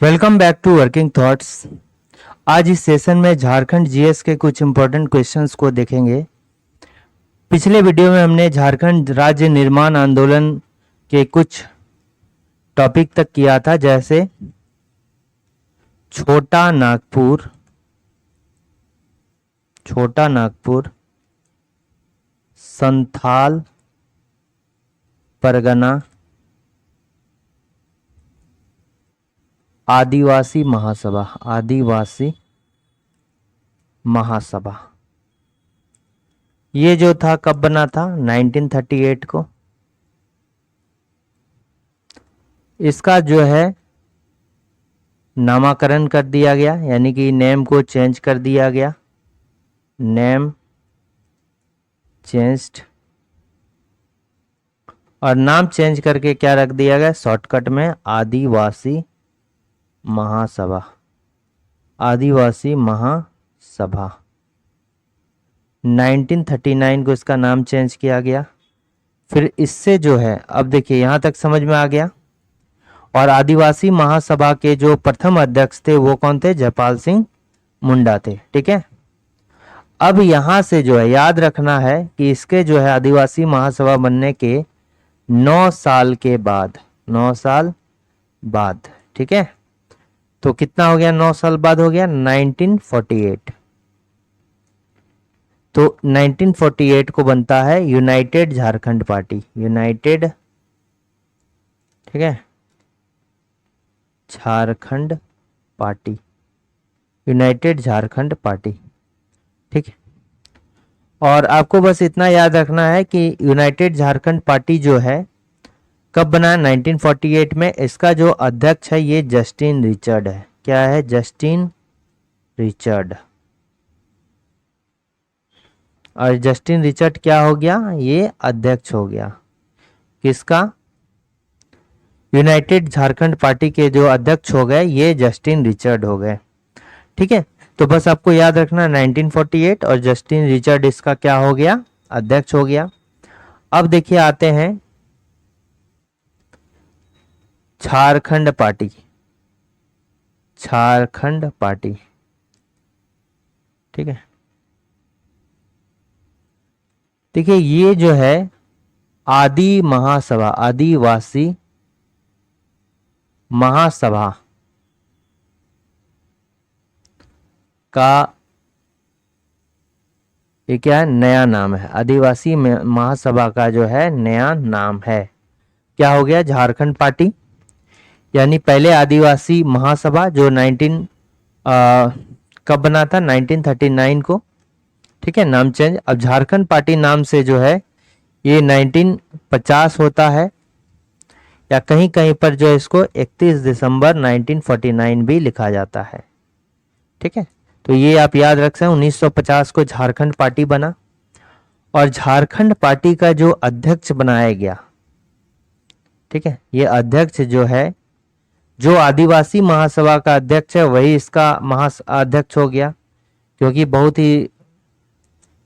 Welcome back to working thoughts. आज इस session में झारखंड जीएस के कुछ इंपॉर्टेंट क्वेश्चंस को देखेंगे। पिछले वीडियो में हमने झारखंड राज्य निर्माण आंदोलन के कुछ टॉपिक तक किया था, जैसे छोटा नागपुर, संथाल परगना, आदिवासी महासभा। ये जो था कब बना था? 1938 को। इसका जो है नामकरण कर दिया गया, यानी कि नेम को चेंज कर दिया गया। नेम चेंज्ड, और नाम चेंज करके क्या रख दिया गया शॉर्टकट में? आदिवासी महासभा। 1939 को इसका नाम चेंज किया गया। फिर इससे जो है, अब देखिए यहां तक समझ में आ गया। और आदिवासी महासभा के जो प्रथम अध्यक्ष थे वो कौन थे? जयपाल सिंह मुंडा थे। ठीक है, अब यहां से जो है याद रखना है कि इसके जो है आदिवासी महासभा बनने के 9 साल के बाद, 9 साल बाद, ठीक है, तो कितना हो गया? 9 साल बाद हो गया 1948। तो 1948 को बनता है यूनाइटेड झारखंड पार्टी। यूनाइटेड, ठीक है, Jharkhand party, United Jharkhand party. ठीक है, और आपको बस इतना याद रखना है कि यूनाइटेड झारखंड पार्टी जो है कब बना है? 1948 में। इसका जो अध्यक्ष है ये जस्टिन रिचर्ड है। क्या है? Justin Richard. और जस्टिन रिचर्ड क्या हो गया? ये अध्यक्ष हो गया। किसका? यूनाइटेड झारखंड पार्टी के जो अध्यक्ष हो गए ये जस्टिन रिचर्ड हो गए। ठीक है, तो बस आपको याद रखना 1948 और जस्टिन रिचर्ड इसका क्या हो गया? अध्यक्ष हो गया। अब देखिए आते हैं झारखंड पार्टी। झारखंड पार्टी, ठीक है, देखिए ये जो है आदिवासी महासभा का ये क्या है? नया नाम है। आदिवासी महासभा का जो है नया नाम है, क्या हो गया? झारखंड पार्टी। यानी पहले आदिवासी महासभा जो कब बना था? 1939 को। ठीक है, नाम चेंज। अब झारखंड पार्टी नाम से जो है ये 1950 होता है, या कहीं कहीं पर जो इसको 31 दिसंबर 1949 भी लिखा जाता है। ठीक है, तो ये आप याद रख सकते हैं। 1950 को झारखंड पार्टी बना, और झारखंड पार्टी का जो अध्यक्ष बनाया गया, ठीक है, ये अध्यक्ष जो है, जो आदिवासी महासभा का अध्यक्ष है वही इसका महाअध्यक्ष हो गया, क्योंकि बहुत ही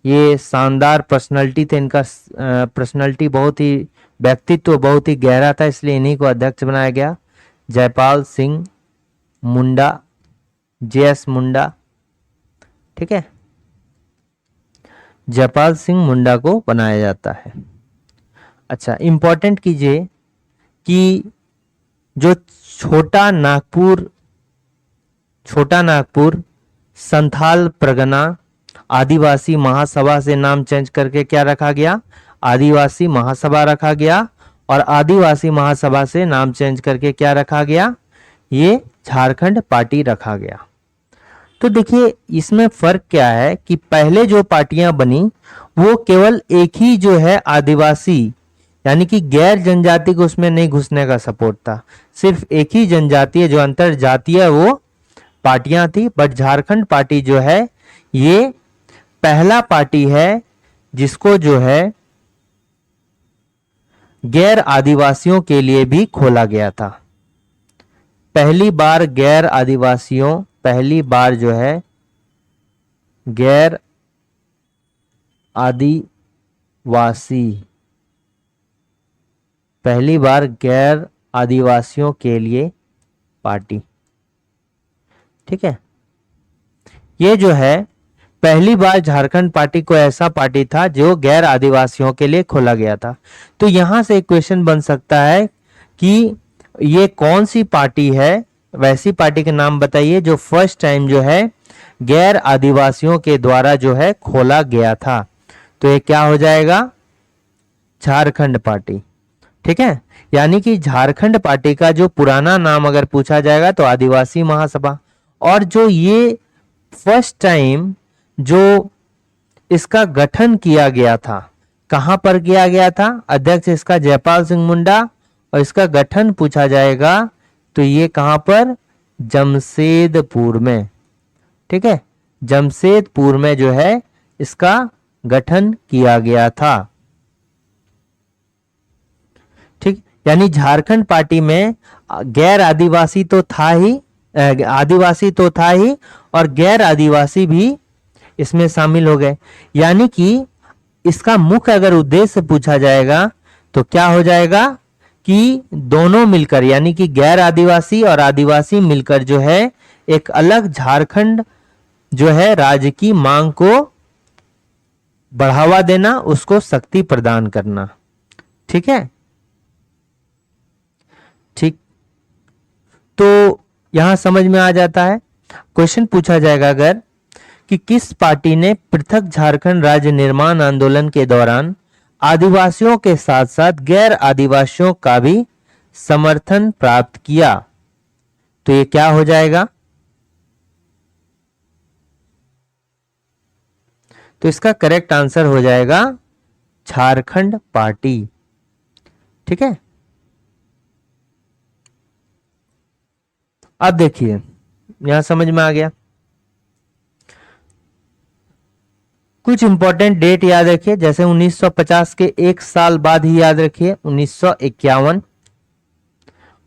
ये शानदार पर्सनालिटी थे इनका। पर्सनालिटी बहुत ही, व्यक्तित्व बहुत ही गहरा था, इसलिए इन्हीं को अध्यक्ष बनाया गया। जयपाल सिंह मुंडा, जेएस मुंडा। ठीक है, जयपाल सिंह मुंडा को बनाया जाता है। अच्छा, इंपॉर्टेंट कीजिए कि जो छोटा नागपुर संथाल परगना आदिवासी महासभा से नाम चेंज करके क्या रखा गया? आदिवासी महासभा रखा गया। और आदिवासी महासभा से नाम चेंज करके क्या रखा गया? ये झारखंड पार्टी रखा गया। तो देखिए इसमें फर्क क्या है कि पहले जो पार्टियां बनी वो केवल एक ही जो है आदिवासी, यानी कि गैर जनजाति को उसमें नहीं घुसने का सपोर्ट था। सिर्फ एक ही जनजातीय जो अंतर जातीय वो पार्टियां थी। बट झारखंड पार्टी जो है ये पहला पार्टी है जिसको जो है गैर आदिवासियों के लिए भी खोला गया था। पहली बार जो है गैर आदिवासी, पहली बार गैर आदिवासियों के लिए पार्टी। ठीक है, ये जो है पहली बार झारखंड पार्टी को ऐसा पार्टी था जो गैर आदिवासियों के लिए खोला गया था। तो यहां से एक क्वेश्चन बन सकता है कि ये कौन सी पार्टी है, वैसी पार्टी के नाम बताइए जो फर्स्ट टाइम जो है गैर आदिवासियों के द्वारा जो है खोला गया था। तो ये क्या हो जाएगा, झारखंड पार्टी। ठीक है, यानी कि झारखंड पार्टी का जो पुराना नाम अगर पूछा जाएगा तो आदिवासी महासभा, और जो ये फर्स्ट टाइम जो इसका गठन किया गया था, कहां पर किया गया था, अध्यक्ष इसका जयपाल सिंह मुंडा, और इसका गठन पूछा जाएगा तो ये कहां पर, जमशेदपुर में। ठीक है, जमशेदपुर में जो है इसका गठन किया गया था। ठीक, यानी झारखंड पार्टी में गैर आदिवासी तो था ही, आदिवासी तो था ही और गैर आदिवासी भी इसमें शामिल हो गए। यानी कि इसका मुख्य अगर उद्देश्य पूछा जाएगा तो क्या हो जाएगा कि दोनों मिलकर, यानी कि गैर आदिवासी और आदिवासी मिलकर जो है एक अलग झारखंड जो है राज्य की मांग को बढ़ावा देना, उसको शक्ति प्रदान करना। ठीक है, ठीक, तो यहां समझ में आ जाता है। क्वेश्चन पूछा जाएगा अगर कि किस पार्टी ने पृथक झारखंड राज्य निर्माण आंदोलन के दौरान आदिवासियों के साथ साथ गैर आदिवासियों का भी समर्थन प्राप्त किया, तो ये क्या हो जाएगा, तो इसका करेक्ट आंसर हो जाएगा झारखंड पार्टी। ठीक है, अब देखिए यहां समझ में आ गया। कुछ इंपॉर्टेंट डेट याद रखिए, जैसे 1950 के एक साल बाद ही याद रखिए 1951,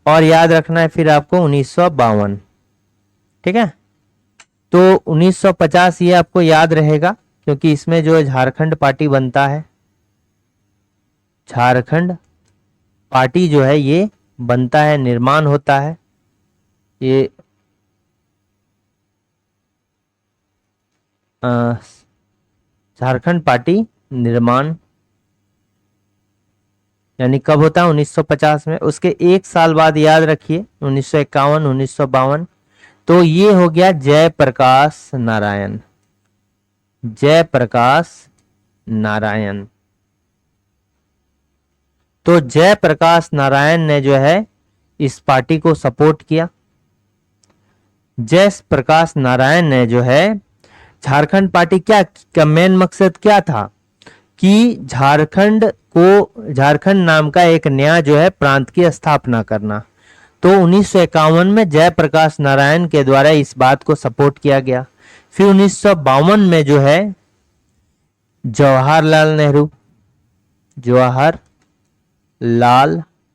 और याद रखना है फिर आपको 1952। ठीक है, तो 1950 ये आपको याद रहेगा क्योंकि इसमें जो झारखंड पार्टी बनता है, झारखंड पार्टी जो है ये बनता है, निर्माण होता है। ये झारखंड पार्टी निर्माण यानी कब होता है, 1950 में। उसके एक साल बाद याद रखिए 1951, 1952। तो ये हो गया जयप्रकाश नारायण, जयप्रकाश नारायण। तो जयप्रकाश नारायण ने जो है इस पार्टी को सपोर्ट किया। जयप्रकाश नारायण ने जो है झारखंड पार्टी क्या मेन मकसद क्या था कि झारखंड को, झारखंड नाम का एक नया जो है प्रांत की स्थापना करना। तो 1951 में जयप्रकाश नारायण के द्वारा इस बात को सपोर्ट किया गया। फिर 1952 में जो है जवाहरलाल नेहरू, जवाहरलाल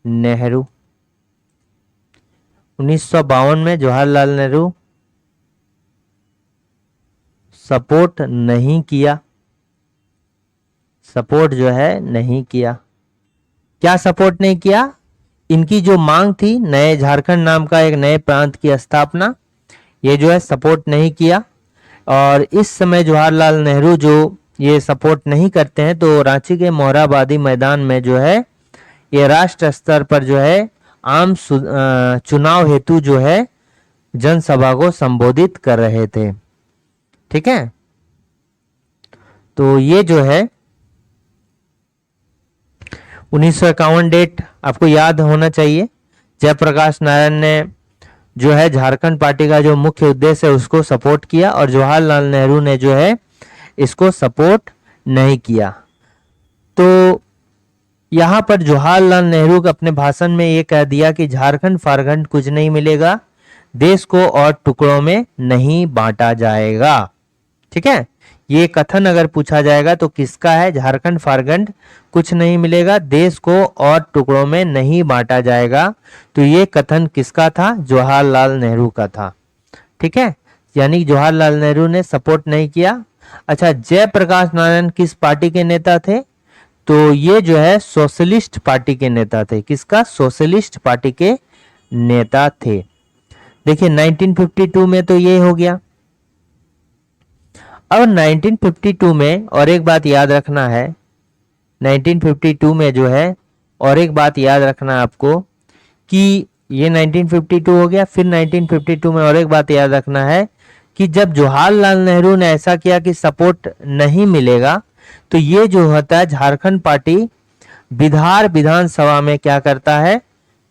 नेहरू 1952 में जवाहरलाल नेहरू सपोर्ट नहीं किया, सपोर्ट जो है नहीं किया। क्या सपोर्ट नहीं किया, इनकी जो मांग थी नए झारखंड नाम का एक नए प्रांत की स्थापना, ये जो है सपोर्ट नहीं किया। और इस समय जवाहरलाल नेहरू जो ये सपोर्ट नहीं करते हैं, तो रांची के मोरहाबादी मैदान में जो है ये राष्ट्र स्तर पर जो है आम चुनाव हेतु जो है जनसभा को संबोधित कर रहे थे। ठीक है, तो ये जो है 1951 डेट आपको याद होना चाहिए। जयप्रकाश नारायण ने जो है झारखंड पार्टी का जो मुख्य उद्देश्य है उसको सपोर्ट किया, और जवाहरलाल नेहरू ने जो है इसको सपोर्ट नहीं किया। तो यहां पर जवाहरलाल नेहरू अपने भाषण में ये कह दिया कि झारखंड फारखंड कुछ नहीं मिलेगा, देश को और टुकड़ों में नहीं बांटा जाएगा। ठीक है, ये कथन अगर पूछा जाएगा तो किसका है, झारखंड फारखंड कुछ नहीं मिलेगा, देश को और टुकड़ों में नहीं बांटा जाएगा। तो ये कथन किसका था, जवाहरलाल नेहरू का था। ठीक है, यानी जवाहरलाल नेहरू ने सपोर्ट नहीं किया। अच्छा, जयप्रकाश नारायण किस पार्टी के नेता थे, तो ये जो है सोशलिस्ट पार्टी के नेता थे। किसका, सोशलिस्ट पार्टी के नेता थे। देखिए 1952 में तो ये हो गया। अब 1952 में और एक बात याद रखना है, 1952 में जो है और एक बात याद रखना है आपको कि ये 1952 हो गया। फिर 1952 में और एक बात याद रखना है कि जब जवाहरलाल नेहरू ने ऐसा किया कि सपोर्ट नहीं मिलेगा, तो ये जो होता है झारखंड पार्टी बिहार विधानसभा में क्या करता है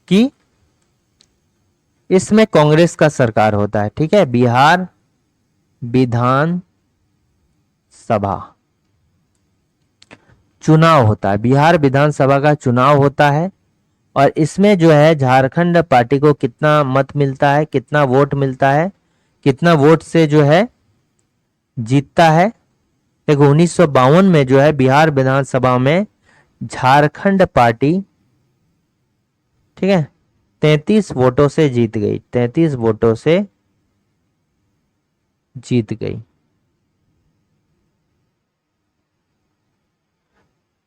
कि इसमें कांग्रेस का सरकार होता है। ठीक है, बिहार विधान सभा चुनाव होता है, बिहार विधानसभा का चुनाव होता है। और इसमें जो है झारखंड पार्टी को कितना मत मिलता है, कितना वोट मिलता है, कितना वोट से जो है जीतता है। देखो 1952 में जो है बिहार विधानसभा में झारखंड पार्टी, ठीक है, 33 वोटों से जीत गई, 33 वोटों से जीत गई।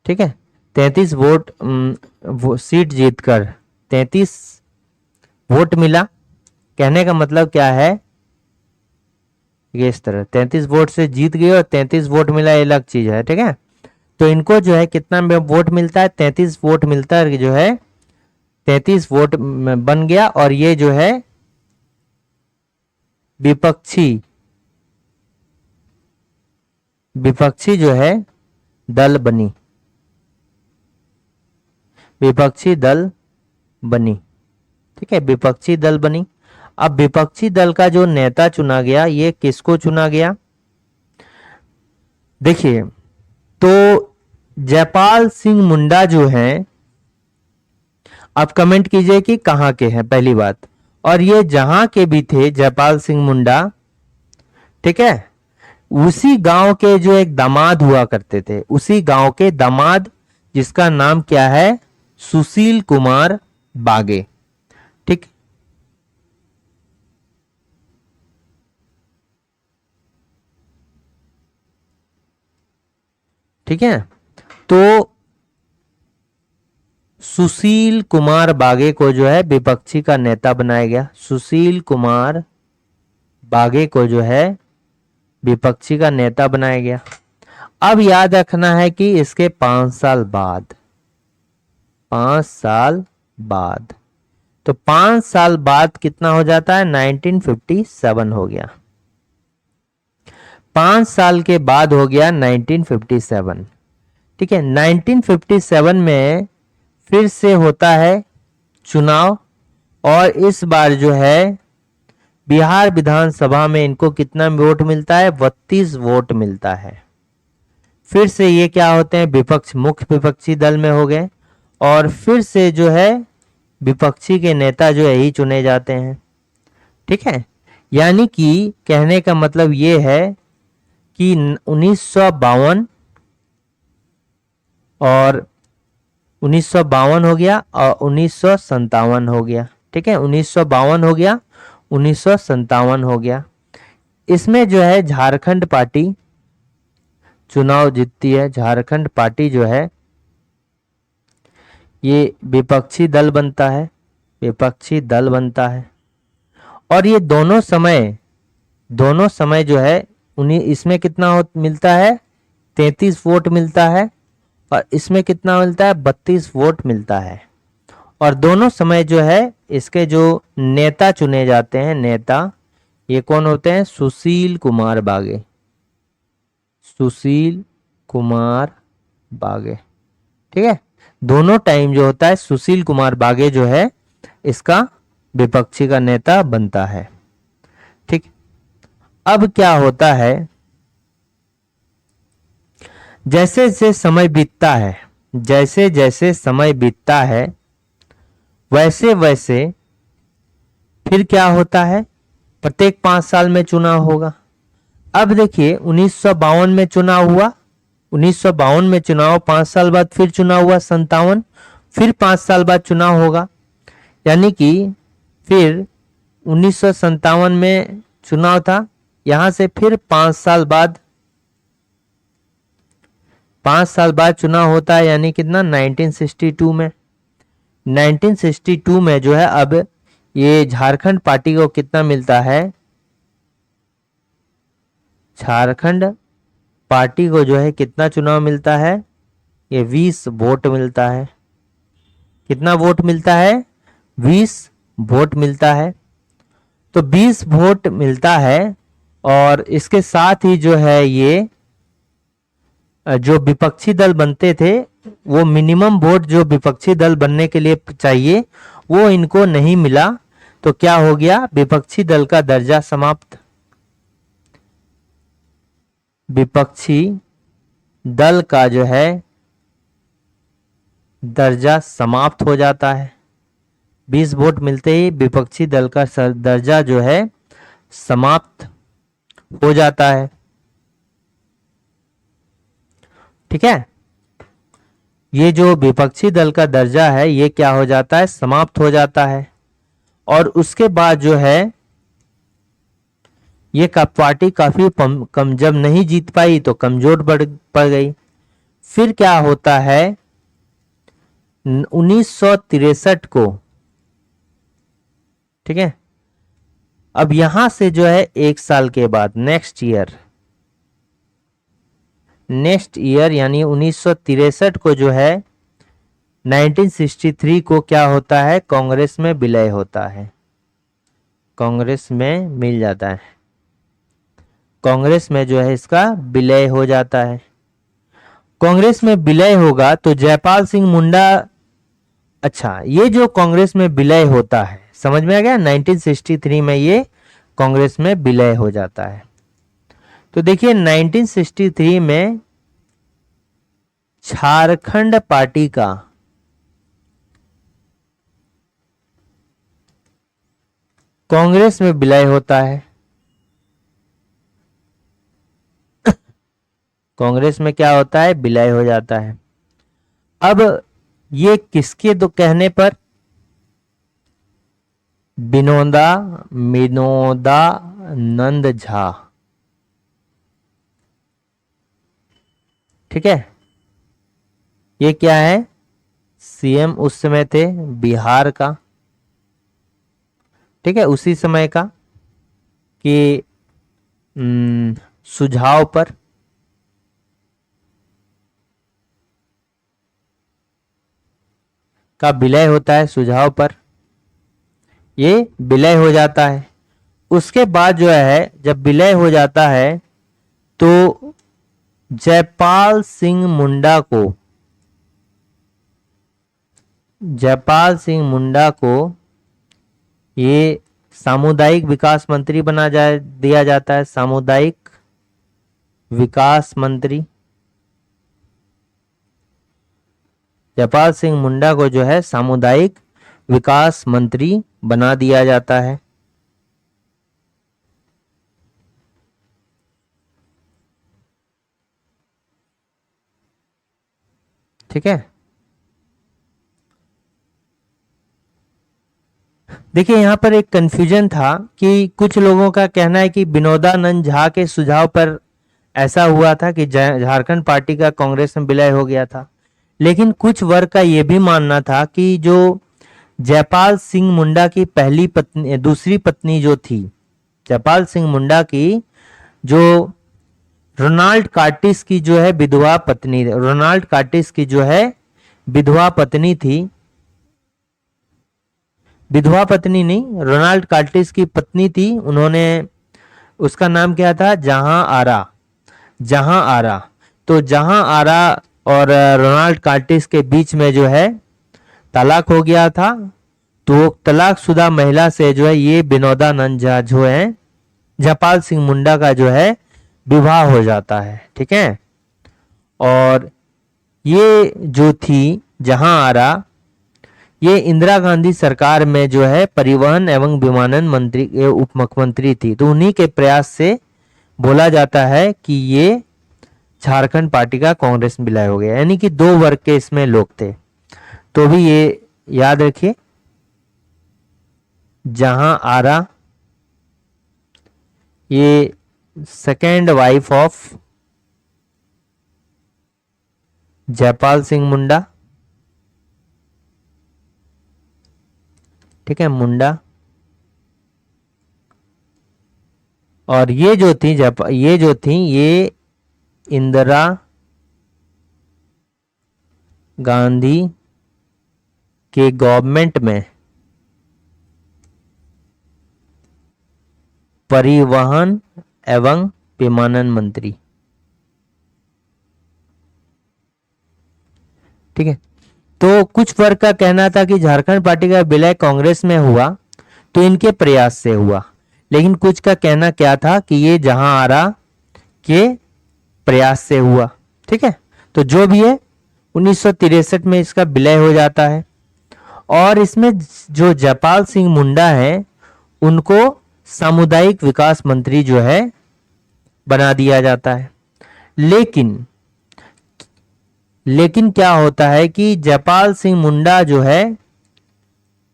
ठीक है, 33 सीट जीतकर 33 वोट मिला। कहने का मतलब क्या है, ये इस तरह 33 वोट से जीत गई और 33 वोट मिला, ये अलग चीज है। ठीक है, तो इनको जो है कितना वोट मिलता है, 33 वोट मिलता है, जो है 33 वोट बन गया। और ये जो है विपक्षी जो है दल बनी, विपक्षी दल बनी। ठीक है, विपक्षी दल बनी। अब विपक्षी दल का जो नेता चुना गया, ये किसको चुना गया, देखिए तो जयपाल सिंह मुंडा जो हैं, आप कमेंट कीजिए कि कहां के हैं पहली बात। और ये जहां के भी थे जयपाल सिंह मुंडा, ठीक है, उसी गांव के जो एक दामाद हुआ करते थे, उसी गांव के दामाद, जिसका नाम क्या है, सुशील कुमार बागे। ठीक, ठीक है, तो सुशील कुमार बागे को जो है विपक्षी का नेता बनाया गया। सुशील कुमार बागे को जो है विपक्षी का नेता बनाया गया। अब याद रखना है कि इसके 5 साल बाद, 5 साल बाद, तो 5 साल बाद कितना हो जाता है, 1957 हो गया। 5 साल के बाद हो गया 1957। ठीक है, 1957 में फिर से होता है चुनाव। और इस बार जो है बिहार विधानसभा में इनको कितना वोट मिलता है, 32 वोट मिलता है। फिर से ये क्या होते हैं, विपक्ष, मुख्य विपक्षी दल में हो गए। और फिर से जो है विपक्षी के नेता जो है ही चुने जाते हैं। ठीक है, यानी कि कहने का मतलब ये है कि 1952 और 1952 हो गया और 1957 हो गया। ठीक है, 1952 हो गया, 1957 हो गया। इसमें जो है झारखंड पार्टी चुनाव जीतती है। झारखंड पार्टी जो है ये विपक्षी दल बनता है, विपक्षी दल बनता है। और ये दोनों समय जो है उन्हीं, इसमें कितना मिलता है, 33 वोट मिलता है। और इसमें कितना मिलता है, 32 वोट मिलता है। और दोनों समय जो है इसके जो नेता चुने जाते हैं, नेता ये कौन होते हैं, सुशील कुमार बागे, सुशील कुमार बागे। ठीक है, दोनों टाइम जो होता है सुशील कुमार बागे जो है इसका विपक्षी का नेता बनता है। ठीक, अब क्या होता है, जैसे जैसे समय बीतता है, जैसे जैसे समय बीतता है, वैसे वैसे फिर क्या होता है, प्रत्येक 5 साल में चुनाव होगा। अब देखिए 1952 में चुनाव हुआ, 1952 में चुनाव, 5 साल बाद फिर चुनाव हुआ 57, फिर 5 साल बाद चुनाव होगा। यानी कि फिर 1957 में चुनाव था, यहां से फिर 5 साल बाद, 5 साल बाद चुनाव होता है। यानी कितना, 1962 में, 1962 में जो है अब ये झारखंड पार्टी को कितना मिलता है, झारखंड पार्टी को जो है कितना चुनाव मिलता है, ये 20 वोट मिलता है। कितना वोट मिलता है, 20 वोट मिलता है। तो 20 वोट मिलता है और इसके साथ ही जो है ये जो विपक्षी दल बनते थे, वो मिनिमम वोट जो विपक्षी दल बनने के लिए चाहिए वो इनको नहीं मिला। तो क्या हो गया, विपक्षी दल का दर्जा समाप्त, विपक्षी दल का जो है दर्जा समाप्त हो जाता है। 20 वोट मिलते ही विपक्षी दल का दर्जा जो है समाप्त हो जाता है। ठीक है, ये जो विपक्षी दल का दर्जा है ये क्या हो जाता है, समाप्त हो जाता है। और उसके बाद जो है ये पार्टी काफी कम जब नहीं जीत पाई तो कमजोर पड़ गई। फिर क्या होता है, 1963 को, ठीक है, अब यहां से जो है एक साल के बाद नेक्स्ट ईयर यानी 1963 को जो है 1963 को क्या होता है, कांग्रेस में विलय होता है, कांग्रेस में मिल जाता है, कांग्रेस में जो है इसका विलय हो जाता है। कांग्रेस में विलय होगा तो जयपाल सिंह मुंडा, अच्छा ये जो कांग्रेस में विलय होता है समझ में आ गया, 1963 में ये कांग्रेस में विलय हो जाता है। तो देखिए 1963 में झारखंड पार्टी का कांग्रेस में विलय होता है। कांग्रेस में क्या होता है, विलय हो जाता है। अब ये किसके तो कहने पर, विनोदानंद झा, ठीक है, ये क्या है, सीएम उस समय थे बिहार का, ठीक है, उसी समय का कि सुझाव पर का विलय होता है, सुझाव पर ये विलय हो जाता है। उसके बाद जो है जब विलय हो जाता है तो जयपाल सिंह मुंडा को ये सामुदायिक विकास मंत्री दिया जाता है, सामुदायिक विकास मंत्री। जयपाल सिंह मुंडा को जो है सामुदायिक विकास मंत्री बना दिया जाता है। ठीक है, देखिए यहां पर एक कंफ्यूजन था कि कुछ लोगों का कहना है कि विनोदानंद झा के सुझाव पर ऐसा हुआ था कि झारखंड पार्टी का कांग्रेस में विलय हो गया था। लेकिन कुछ वर्ग का यह भी मानना था कि जो जयपाल सिंह मुंडा की दूसरी पत्नी जो थी, जयपाल सिंह मुंडा की जो रोनाल्ड कार्टिस की जो है विधवा पत्नी, रोनाल्ड कार्टिस की जो है विधवा पत्नी थी, विधवा पत्नी नहीं, रोनाल्ड कार्टिस की पत्नी थी, उन्होंने, उसका नाम क्या था, जहां आरा। तो जहां आरा और रोनाल्ड कार्टिस के बीच में जो है तलाक हो गया था। तो तलाकशुदा महिला से जो है ये विनोदानंद झा जो है जयपाल सिंह मुंडा का जो है विवाह हो जाता है। ठीक है, और ये जो थी जहां आरा, ये इंदिरा गांधी सरकार में जो है परिवहन एवं विमानन मंत्री, उप मुख्यमंत्री थी। तो उन्हीं के प्रयास से बोला जाता है कि ये झारखंड पार्टी का कांग्रेस में विलय हो गया, यानी कि दो वर्ग के इसमें लोग थे। तो भी ये याद रखिए, जहां आरा ये second wife of Jaipal Singh Munda, ठीक है, मुंडा, और ये इंदिरा गांधी के गवर्नमेंट में परिवहन एवं विमानन मंत्री। ठीक है। तो कुछ वर्ग का कहना था कि झारखंड पार्टी का विलय कांग्रेस में हुआ तो इनके प्रयास से हुआ, लेकिन कुछ का कहना क्या था कि ये जहां आ रहा के प्रयास से हुआ। ठीक है। तो जो भी है 1963 में इसका विलय हो जाता है और इसमें जो जयपाल सिंह मुंडा है उनको सामुदायिक विकास मंत्री जो है बना दिया जाता है। लेकिन क्या होता है कि जयपाल सिंह मुंडा जो है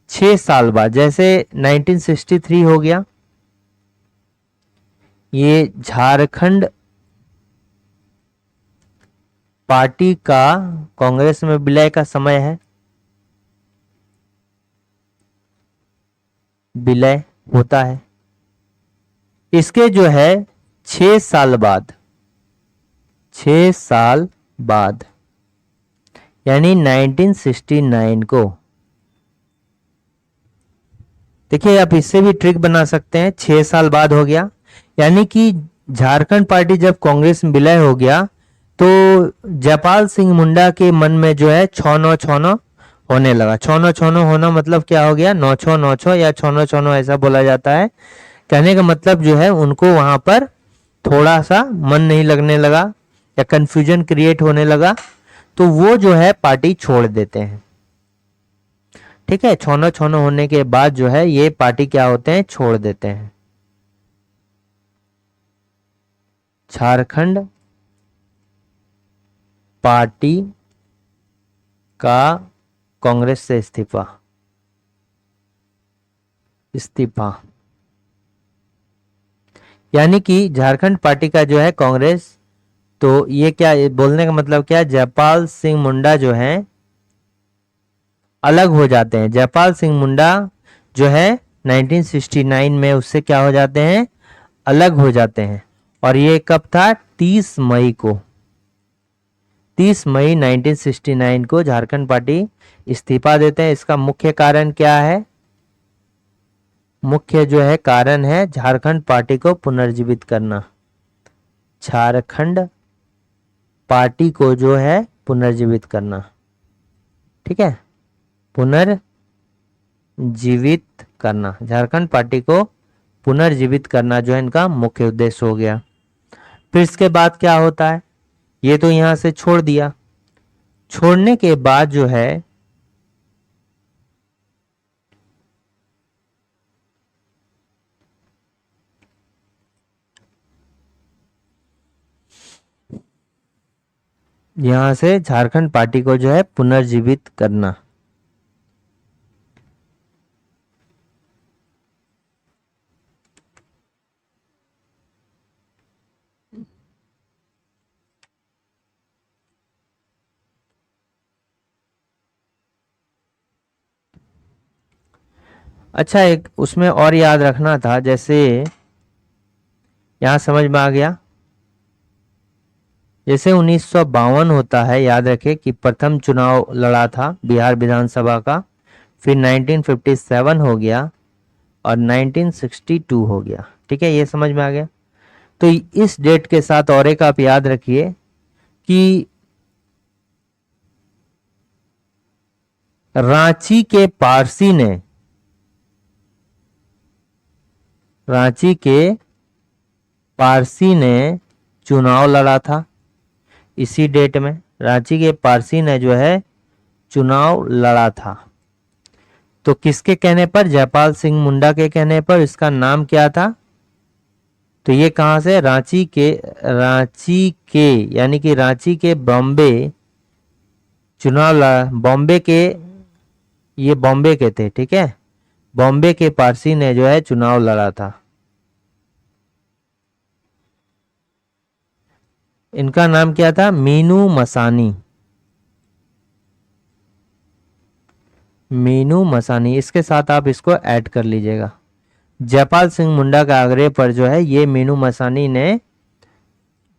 6 साल बाद, जैसे 1963 हो गया, ये झारखंड पार्टी का कांग्रेस में विलय का समय है, विलय होता है। इसके जो है 6 साल बाद यानी 1969 को, देखिए आप इससे भी ट्रिक बना सकते हैं। 6 साल बाद हो गया यानी कि झारखंड पार्टी जब कांग्रेस में विलय हो गया तो जयपाल सिंह मुंडा के मन में जो है छौनो छौनो होने लगा। छौनो छौनो होना मतलब क्या हो गया, नौछो नौछो या छौनो छौनो ऐसा बोला जाता है। कहने का मतलब जो है उनको वहां पर थोड़ा सा मन नहीं लगने लगा या कंफ्यूजन क्रिएट होने लगा, तो वो जो है पार्टी छोड़ देते हैं। ठीक है। छौनो छौनो होने के बाद जो है ये पार्टी क्या होते हैं, छोड़ देते हैं। झारखंड पार्टी का कांग्रेस से इस्तीफा यानी कि झारखंड पार्टी का जो है कांग्रेस, तो ये क्या, ये बोलने का मतलब क्या, जयपाल सिंह मुंडा जो है अलग हो जाते हैं। जयपाल सिंह मुंडा जो है 1969 में उससे क्या हो जाते हैं, अलग हो जाते हैं। और ये कब था, 30 मई को, 30 मई 1969 को झारखंड पार्टी इस्तीफा देते हैं। इसका मुख्य कारण क्या है, मुख्य जो है कारण है झारखंड पार्टी को पुनर्जीवित करना। झारखंड पार्टी को जो है पुनर्जीवित करना। ठीक है, पुनर्जीवित करना, झारखंड पार्टी को पुनर्जीवित करना जो है इनका मुख्य उद्देश्य हो गया। फिर इसके बाद क्या होता है, ये तो यहां से छोड़ दिया। छोड़ने के बाद जो है यहां से झारखंड पार्टी को जो है पुनर्जीवित करना। अच्छा, एक उसमें और याद रखना था, जैसे यहां समझ में आ गया, जैसे 1952 होता है, याद रखें कि प्रथम चुनाव लड़ा था बिहार विधानसभा का, फिर 1957 हो गया और 1962 हो गया। ठीक है, ये समझ में आ गया। तो इस डेट के साथ और एक आप याद रखिए कि रांची के पारसी ने, रांची के पारसी ने चुनाव लड़ा था। इसी डेट में रांची के पारसी ने जो है चुनाव लड़ा था। तो किसके कहने पर, जयपाल सिंह मुंडा के कहने पर। इसका नाम क्या था, तो ये कहां से, रांची के यानी कि रांची के बॉम्बे चुनाव लड़ा, बॉम्बे के, ये बॉम्बे के थे। ठीक है, बॉम्बे के पारसी ने जो है चुनाव लड़ा था। इनका नाम क्या था, मीनू मसानी। मीनू मसानी, इसके साथ आप इसको ऐड कर लीजिएगा। जयपाल सिंह मुंडा के आग्रह पर जो है ये मीनू मसानी ने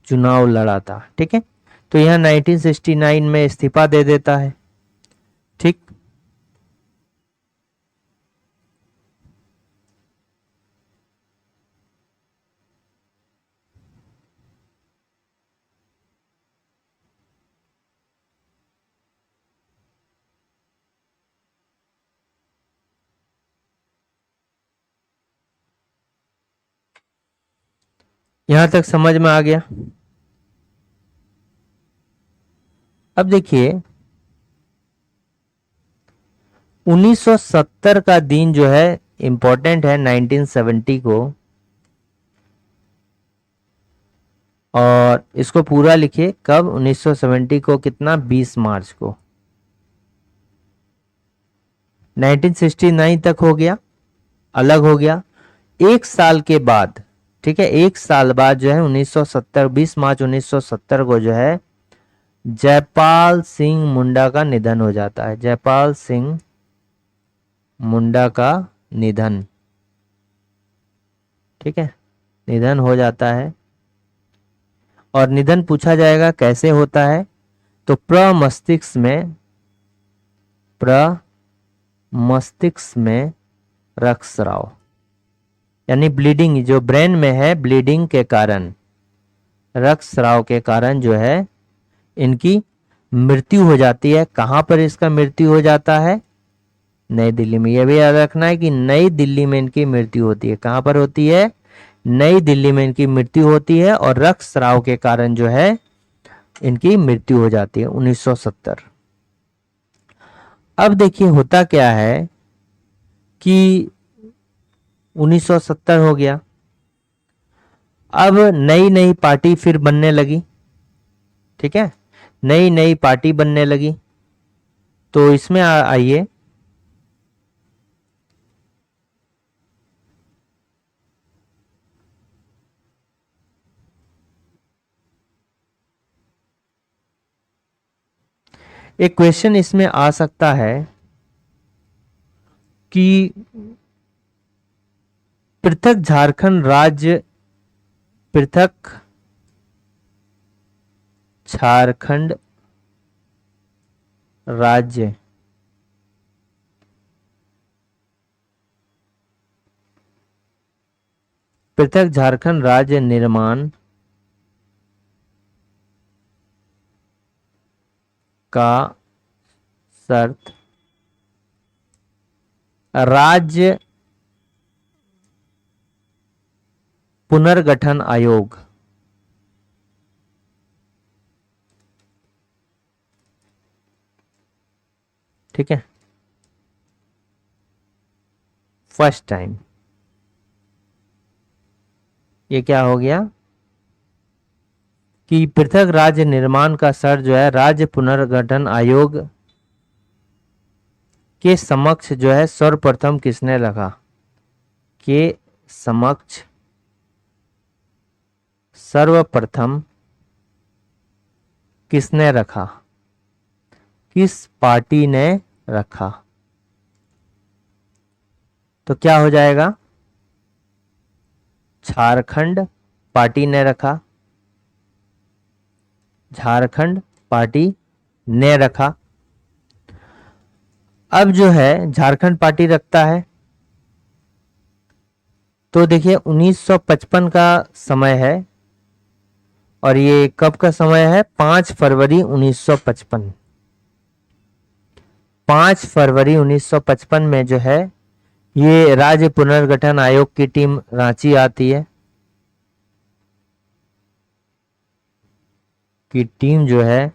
चुनाव लड़ा था। ठीक है, तो यह 1969 में इस्तीफा दे देता है। ठीक, यहां तक समझ में आ गया। अब देखिए 1970 का दिन जो है इंपॉर्टेंट है 1970 को, और इसको पूरा लिखिए कब, 1970 को, कितना, 20 मार्च को। 1969 तक हो गया, अलग हो गया। एक साल के बाद, ठीक है, एक साल बाद जो है 1970, 20 मार्च 1970 को जो है जयपाल सिंह मुंडा का निधन हो जाता है। जयपाल सिंह मुंडा का निधन, ठीक है, निधन हो जाता है। और निधन पूछा जाएगा कैसे होता है, तो प्रमस्तिष्क में रक्तस्राव, यानी ब्लीडिंग जो ब्रेन में है, ब्लीडिंग के कारण, रक्तस्राव के कारण जो है इनकी मृत्यु हो जाती है। कहां पर इसका मृत्यु हो जाता है, नई दिल्ली में। यह भी याद रखना है कि नई दिल्ली में इनकी मृत्यु होती है। कहां पर होती है, नई दिल्ली में इनकी मृत्यु होती है, और रक्तस्राव के कारण जो है इनकी मृत्यु हो जाती है 1970। अब देखिए होता क्या है कि 1970 हो गया, अब नई नई पार्टी फिर बनने लगी। ठीक है, नई नई पार्टी बनने लगी। तो इसमें आइए, एक क्वेश्चन इसमें आ सकता है कि पृथक झारखंड राज्य, पृथक झारखंड राज्य पृथक झारखंड राज्य निर्माण का शर्त राज्य पुनर्गठन आयोग, ठीक है, फर्स्ट टाइम। ये क्या हो गया कि पृथक राज्य निर्माण का शर्त जो है राज्य पुनर्गठन आयोग के समक्ष जो है सर्वप्रथम किसने रखा, के समक्ष सर्वप्रथम किसने रखा, किस पार्टी ने रखा। तो क्या हो जाएगा, झारखंड पार्टी ने रखा, झारखंड पार्टी ने रखा। अब जो है झारखंड पार्टी रखता है, तो देखिए 1955 का समय है, और ये कब का समय है, 5 फरवरी 1955। 5 फरवरी 1955 में जो है ये राज्य पुनर्गठन आयोग की टीम रांची आती है, की टीम जो है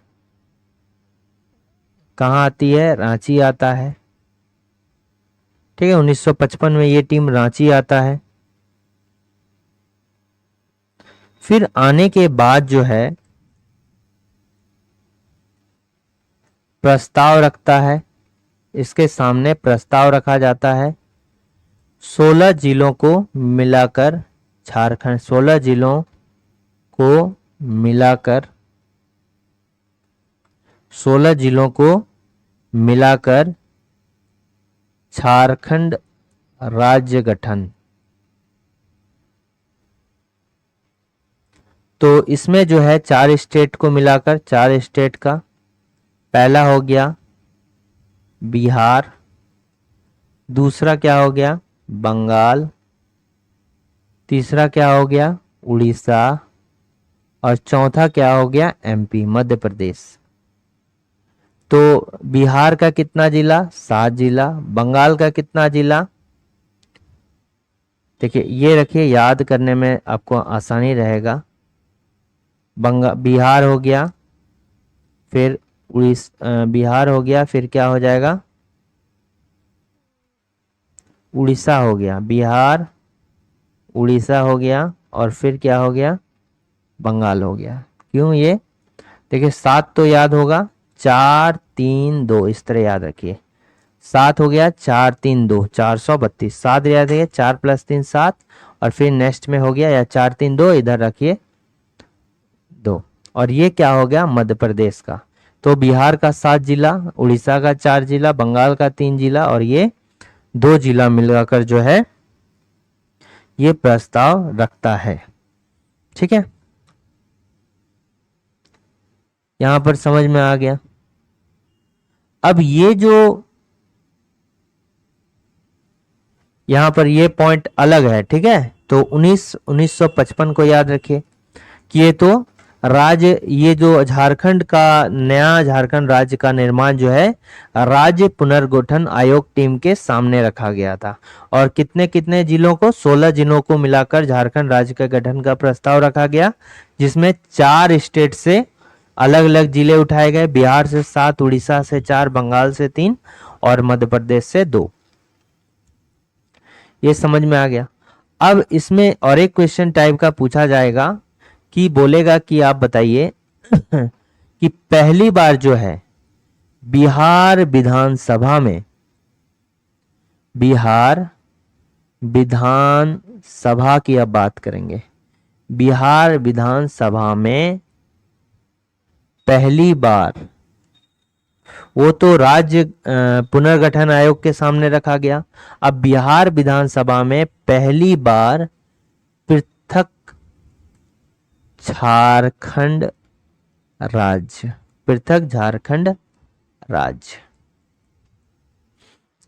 कहाँ आती है, रांची आता है। ठीक है, 1955 में ये टीम रांची आता है। फिर आने के बाद जो है प्रस्ताव रखता है, इसके सामने प्रस्ताव रखा जाता है 16 जिलों को मिलाकर, झारखंड 16 जिलों को मिलाकर, 16 जिलों को मिलाकर झारखंड राज्य गठन, तो इसमें जो है 4 स्टेट को मिलाकर, 4 स्टेट का पहला हो गया बिहार, दूसरा क्या हो गया बंगाल, तीसरा क्या हो गया उड़ीसा, और चौथा क्या हो गया एमपी मध्य प्रदेश। तो बिहार का कितना जिला 7 जिला, बंगाल का कितना जिला, देखिए ये रखिए याद करने में आपको आसानी रहेगा। बिहार हो गया, फिर बिहार हो गया, फिर क्या हो जाएगा उड़ीसा हो गया, बिहार उड़ीसा हो गया, और फिर क्या हो गया बंगाल हो गया। क्यों ये देखिए 7 तो याद होगा, 4 3 2 इस तरह याद रखिए। 7 हो गया 4 3 2 432, 7 याद रखिए 4 + 3 7, और फिर नेक्स्ट में हो गया या 4 3 2 इधर रखिए 2, और ये क्या हो गया मध्य प्रदेश का। तो बिहार का 7 जिला, उड़ीसा का 4 जिला, बंगाल का 3 जिला, और ये 2 जिला मिलाकर जो है ये प्रस्ताव रखता है। ठीक है, यहां पर समझ में आ गया। अब ये जो यहां पर ये पॉइंट अलग है, ठीक है। तो 1955 को याद रखिए कि ये तो राज्य, ये जो झारखंड का नया झारखंड राज्य का निर्माण जो है राज्य पुनर्गठन आयोग टीम के सामने रखा गया था। और कितने कितने जिलों को 16 जिलों को मिलाकर झारखंड राज्य का गठन का प्रस्ताव रखा गया, जिसमें 4 स्टेट से अलग अलग जिले उठाए गए, बिहार से 7, उड़ीसा से 4, बंगाल से 3 और मध्य प्रदेश से 2। ये समझ में आ गया। अब इसमें और एक क्वेश्चन टाइप का पूछा जाएगा कि बोलेगा कि आप बताइए कि पहली बार जो है बिहार विधानसभा में, बिहार विधानसभा की अब बात करेंगे, बिहार विधानसभा में पहली बार, वो तो राज्य पुनर्गठन आयोग के सामने रखा गया। अब बिहार विधानसभा में पहली बार पृथक झारखंड राज्य, पृथक झारखंड राज्य,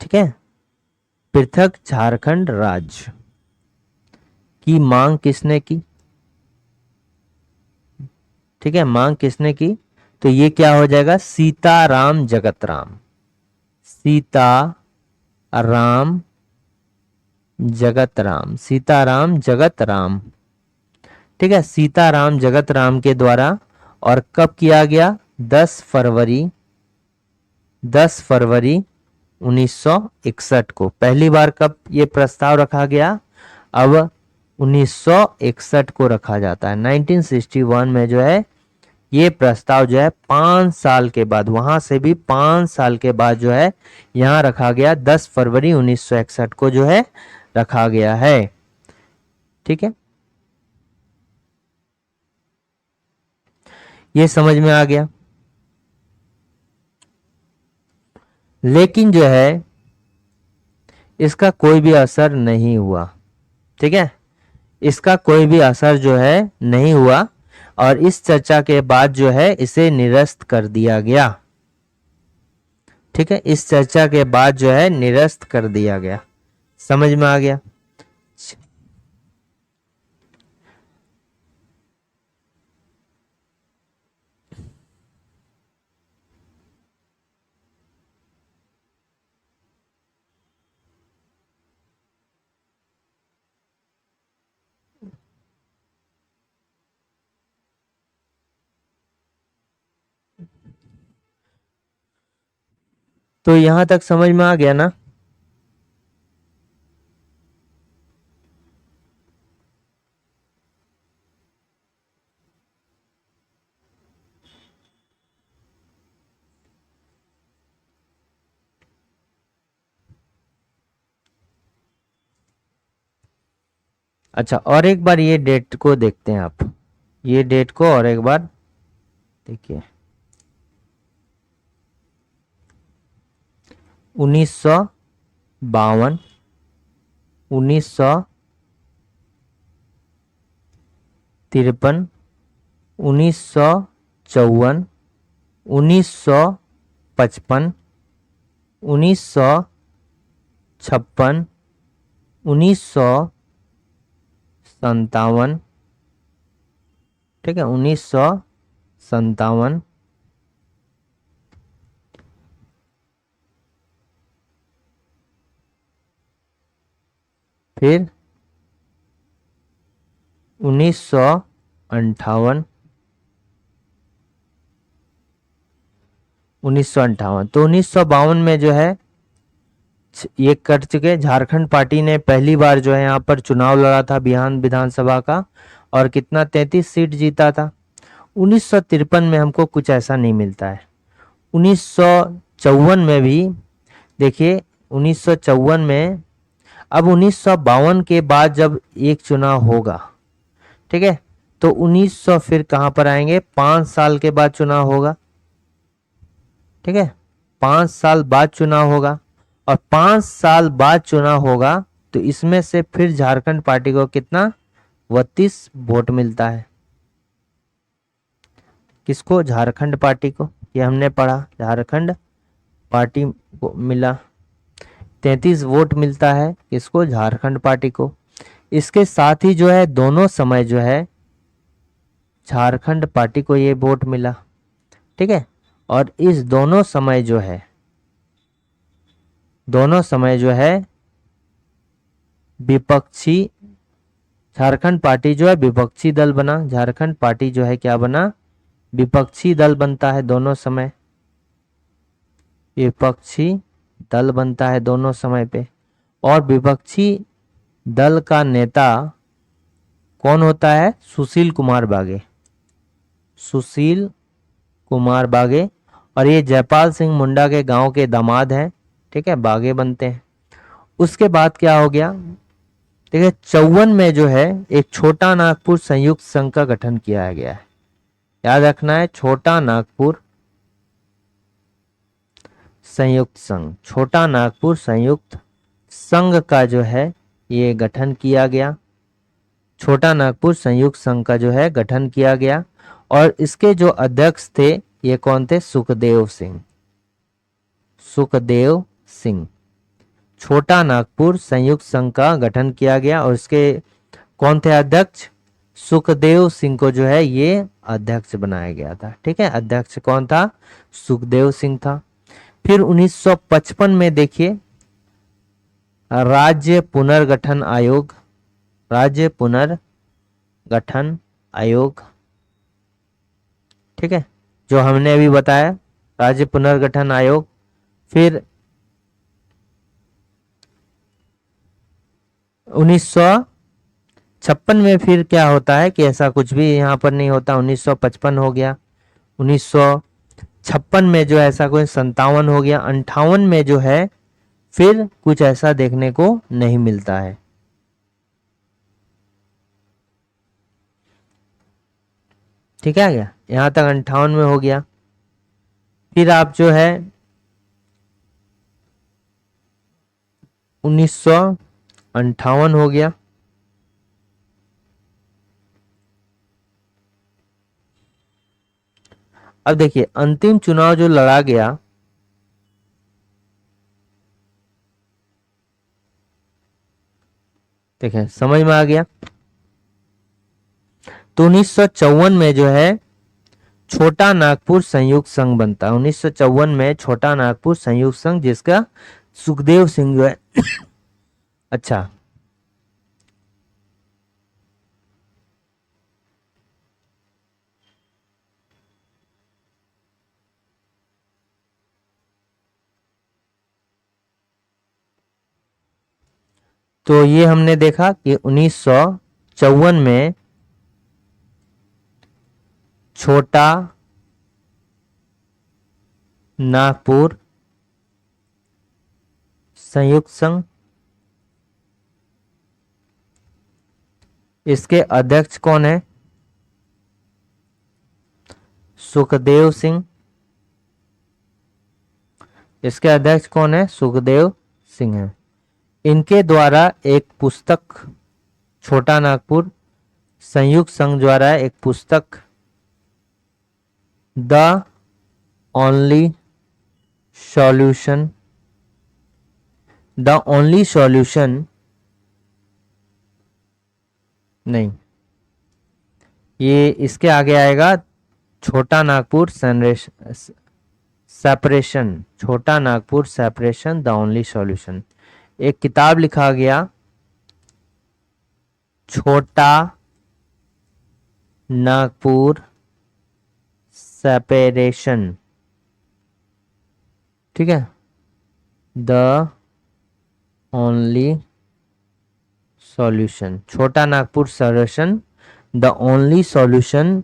ठीक है, पृथक झारखंड राज्य की मांग किसने की, ठीक है, मांग किसने की, तो ये क्या हो जाएगा सीताराम जगतराम, सीताराम जगतराम, सीताराम जगतराम, ठीक है, सीताराम जगतराम के द्वारा। और कब किया गया 10 फरवरी 1961 को पहली बार कब ये प्रस्ताव रखा गया, अब 1961 को रखा जाता है। 1961 में जो है ये प्रस्ताव जो है 5 साल के बाद, वहां से भी 5 साल के बाद जो है यहां रखा गया, 10 फरवरी 1961 को जो है रखा गया है। ठीक है, ये समझ में आ गया। लेकिन जो है इसका कोई भी असर नहीं हुआ, ठीक है, इसका कोई भी असर जो है नहीं हुआ, और इस चर्चा के बाद जो है इसे निरस्त कर दिया गया। ठीक है, इस चर्चा के बाद जो है निरस्त कर दिया गया। समझ में आ गया। तो यहां तक समझ में आ गया ना। अच्छा, और एक बार ये डेट को देखते हैं आप, ये डेट को और एक बार देखिए, 1952, 1953, 1954, 1955, 1956, 1957, ठीक है, 1957, फिर 1958, 1958। तो 1952 में जो है ये कर चुके। झारखंड पार्टी ने पहली बार जो है यहाँ पर चुनाव लड़ा था बिहार विधानसभा का, और कितना 33 सीट जीता था। 1953 में हमको कुछ ऐसा नहीं मिलता है। 1954 में भी देखिए, 1954 में, अब 1952 के बाद जब एक चुनाव होगा, ठीक है, तो 1900 फिर कहां पर आएंगे, 5 साल के बाद चुनाव होगा, ठीक है, 5 साल बाद चुनाव होगा, और 5 साल बाद चुनाव होगा तो इसमें से फिर झारखंड पार्टी को कितना 32 वोट मिलता है। किसको, झारखंड पार्टी को, ये हमने पढ़ा, झारखंड पार्टी को मिला 33 वोट मिलता है, किसको, झारखंड पार्टी को। इसके साथ ही जो है दोनों समय जो है झारखंड पार्टी को ये वोट मिला, ठीक है, और इस दोनों समय जो है, दोनों समय जो है विपक्षी, झारखंड पार्टी जो है विपक्षी दल बना, झारखंड पार्टी जो है क्या बना, विपक्षी दल बनता है दोनों समय, विपक्षी दल बनता है दोनों समय पे। और विपक्षी दल का नेता कौन होता है, सुशील कुमार बागे, सुशील कुमार बागे, और ये जयपाल सिंह मुंडा के गांव के दामाद हैं, ठीक है, बागे बनते हैं। उसके बाद क्या हो गया, देखिए 54 में जो है एक छोटा नागपुर संयुक्त संघ का गठन किया गया है। याद रखना है, छोटा नागपुर संयुक्त संघ, छोटा नागपुर संयुक्त संघ का जो है ये गठन किया गया, छोटा नागपुर संयुक्त संघ का जो है गठन किया गया। और इसके जो अध्यक्ष थे ये कौन थे, सुखदेव सिंह, सुखदेव सिंह। छोटा नागपुर संयुक्त संघ का गठन किया गया और इसके कौन थे अध्यक्ष, सुखदेव सिंह को जो है ये अध्यक्ष बनाया गया था, ठीक है, अध्यक्ष कौन था, सुखदेव सिंह था। फिर 1955 में देखिए राज्य पुनर्गठन आयोग, राज्य पुनर्गठन आयोग, ठीक है, जो हमने अभी बताया, राज्य पुनर्गठन आयोग। फिर 1956 में फिर क्या होता है कि ऐसा कुछ भी यहाँ पर नहीं होता, 1955 हो गया, 1956 में जो ऐसा कोई 57 हो गया, 58 में जो है फिर कुछ ऐसा देखने को नहीं मिलता है। ठीक है क्या, यहां तक 58 में हो गया। फिर आप जो है 1958 हो गया। अब देखिए अंतिम चुनाव जो लड़ा गया, देखिए समझ में आ गया। तो 1954 में जो है छोटा नागपुर संयुक्त संघ बनता है, 1954 में छोटा नागपुर संयुक्त संघ, जिसका सुखदेव सिंह जो है अच्छा, तो ये हमने देखा कि 1954 में छोटा नागपुर संयुक्त संघ, इसके अध्यक्ष कौन है, सुखदेव सिंह, इसके अध्यक्ष कौन है, सुखदेव सिंह है। इनके द्वारा एक पुस्तक, छोटा नागपुर संयुक्त संघ द्वारा एक पुस्तक the only solution, the only solution नहीं, ये इसके आगे आएगा छोटा नागपुर सेपरेशन, छोटा Nagpur separation the only solution. एक किताब लिखा गया छोटा नागपुर सेपरेशन, ठीक है, द ओनली सॉल्यूशन, छोटा Nagpur separation the only solution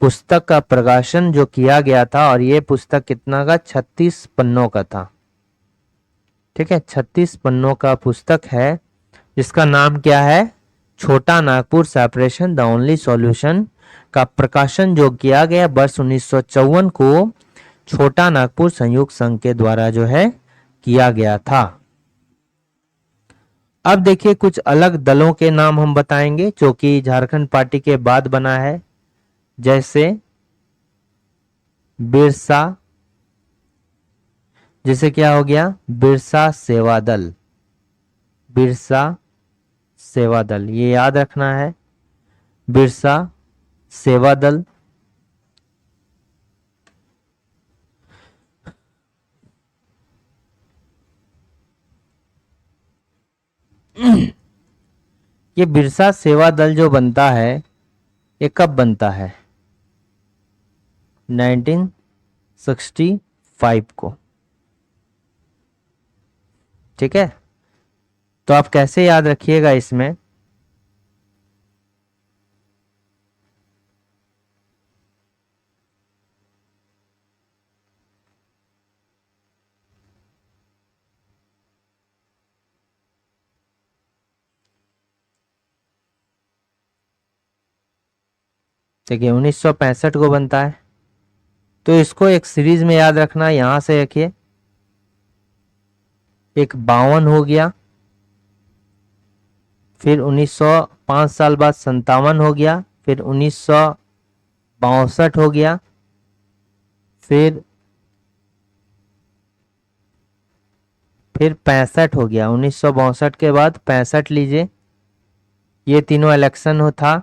पुस्तक का प्रकाशन जो किया गया था, और ये पुस्तक कितना का, 36 पन्नों का था, ठीक है, 36 पन्नों का पुस्तक है, जिसका नाम क्या है, छोटा Nagpur separation the only solution, का प्रकाशन जो किया गया वर्ष 1954 को छोटा नागपुर संयुक्त संघ के द्वारा जो है किया गया था। अब देखिए कुछ अलग दलों के नाम हम बताएंगे जो कि झारखंड पार्टी के बाद बना है, जैसे बिरसा, जैसे क्या हो गया, बिरसा सेवा दल, बिरसा सेवा दल, ये याद रखना है, बिरसा सेवा दल। ये बिरसा सेवा दल जो बनता है ये कब बनता है, 1965 को, ठीक है। तो आप कैसे याद रखिएगा इसमें, देखिए 1965 को बनता है, तो इसको एक सीरीज में याद रखना, यहां से रखिए, एक 52 हो गया, फिर 1905 साल बाद 57 हो गया, फिर 1962 हो गया, फिर 65 हो गया, 1962 के बाद 65 लीजिए, ये तीनों इलेक्शन हो था।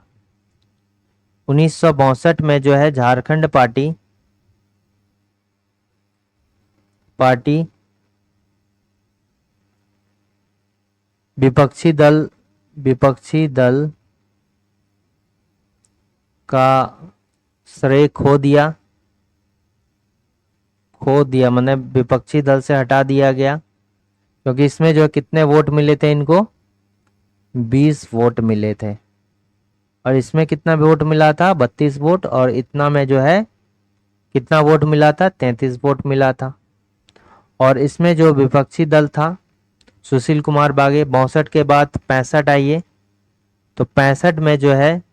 1962 में जो है झारखंड पार्टी विपक्षी दल का श्रेय खो दिया, मैंने विपक्षी दल से हटा दिया गया, क्योंकि इसमें जो कितने वोट मिले थे इनको, 20 वोट मिले थे, और इसमें कितना वोट मिला था, 32 वोट, और इतना में जो है कितना वोट मिला था, 33 वोट मिला था। और इसमें जो विपक्षी दल था सुशील कुमार बागे, 62 के बाद 65 आइए, तो 65 में जो है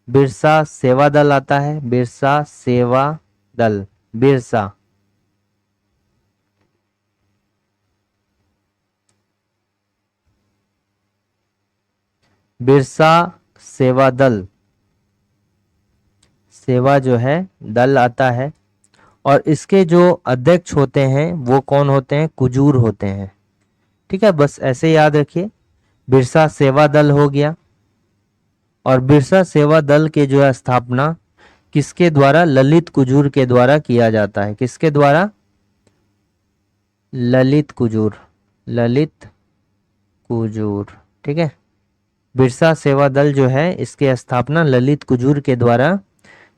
बिरसा सेवा दल आता है, बिरसा सेवा दल, बिरसा सेवा दल, सेवा जो है दल आता है, और इसके जो अध्यक्ष होते हैं वो कौन होते हैं, कुजूर होते हैं, ठीक है, बस ऐसे याद रखिए। बिरसा सेवा दल हो गया, और बिरसा सेवा दल के जो है स्थापना किसके द्वारा, ललित कुजूर के द्वारा किया जाता है, किसके द्वारा, ललित कुजूर, ठीक है। बिरसा सेवा दल जो है इसके स्थापना ललित कुजूर के द्वारा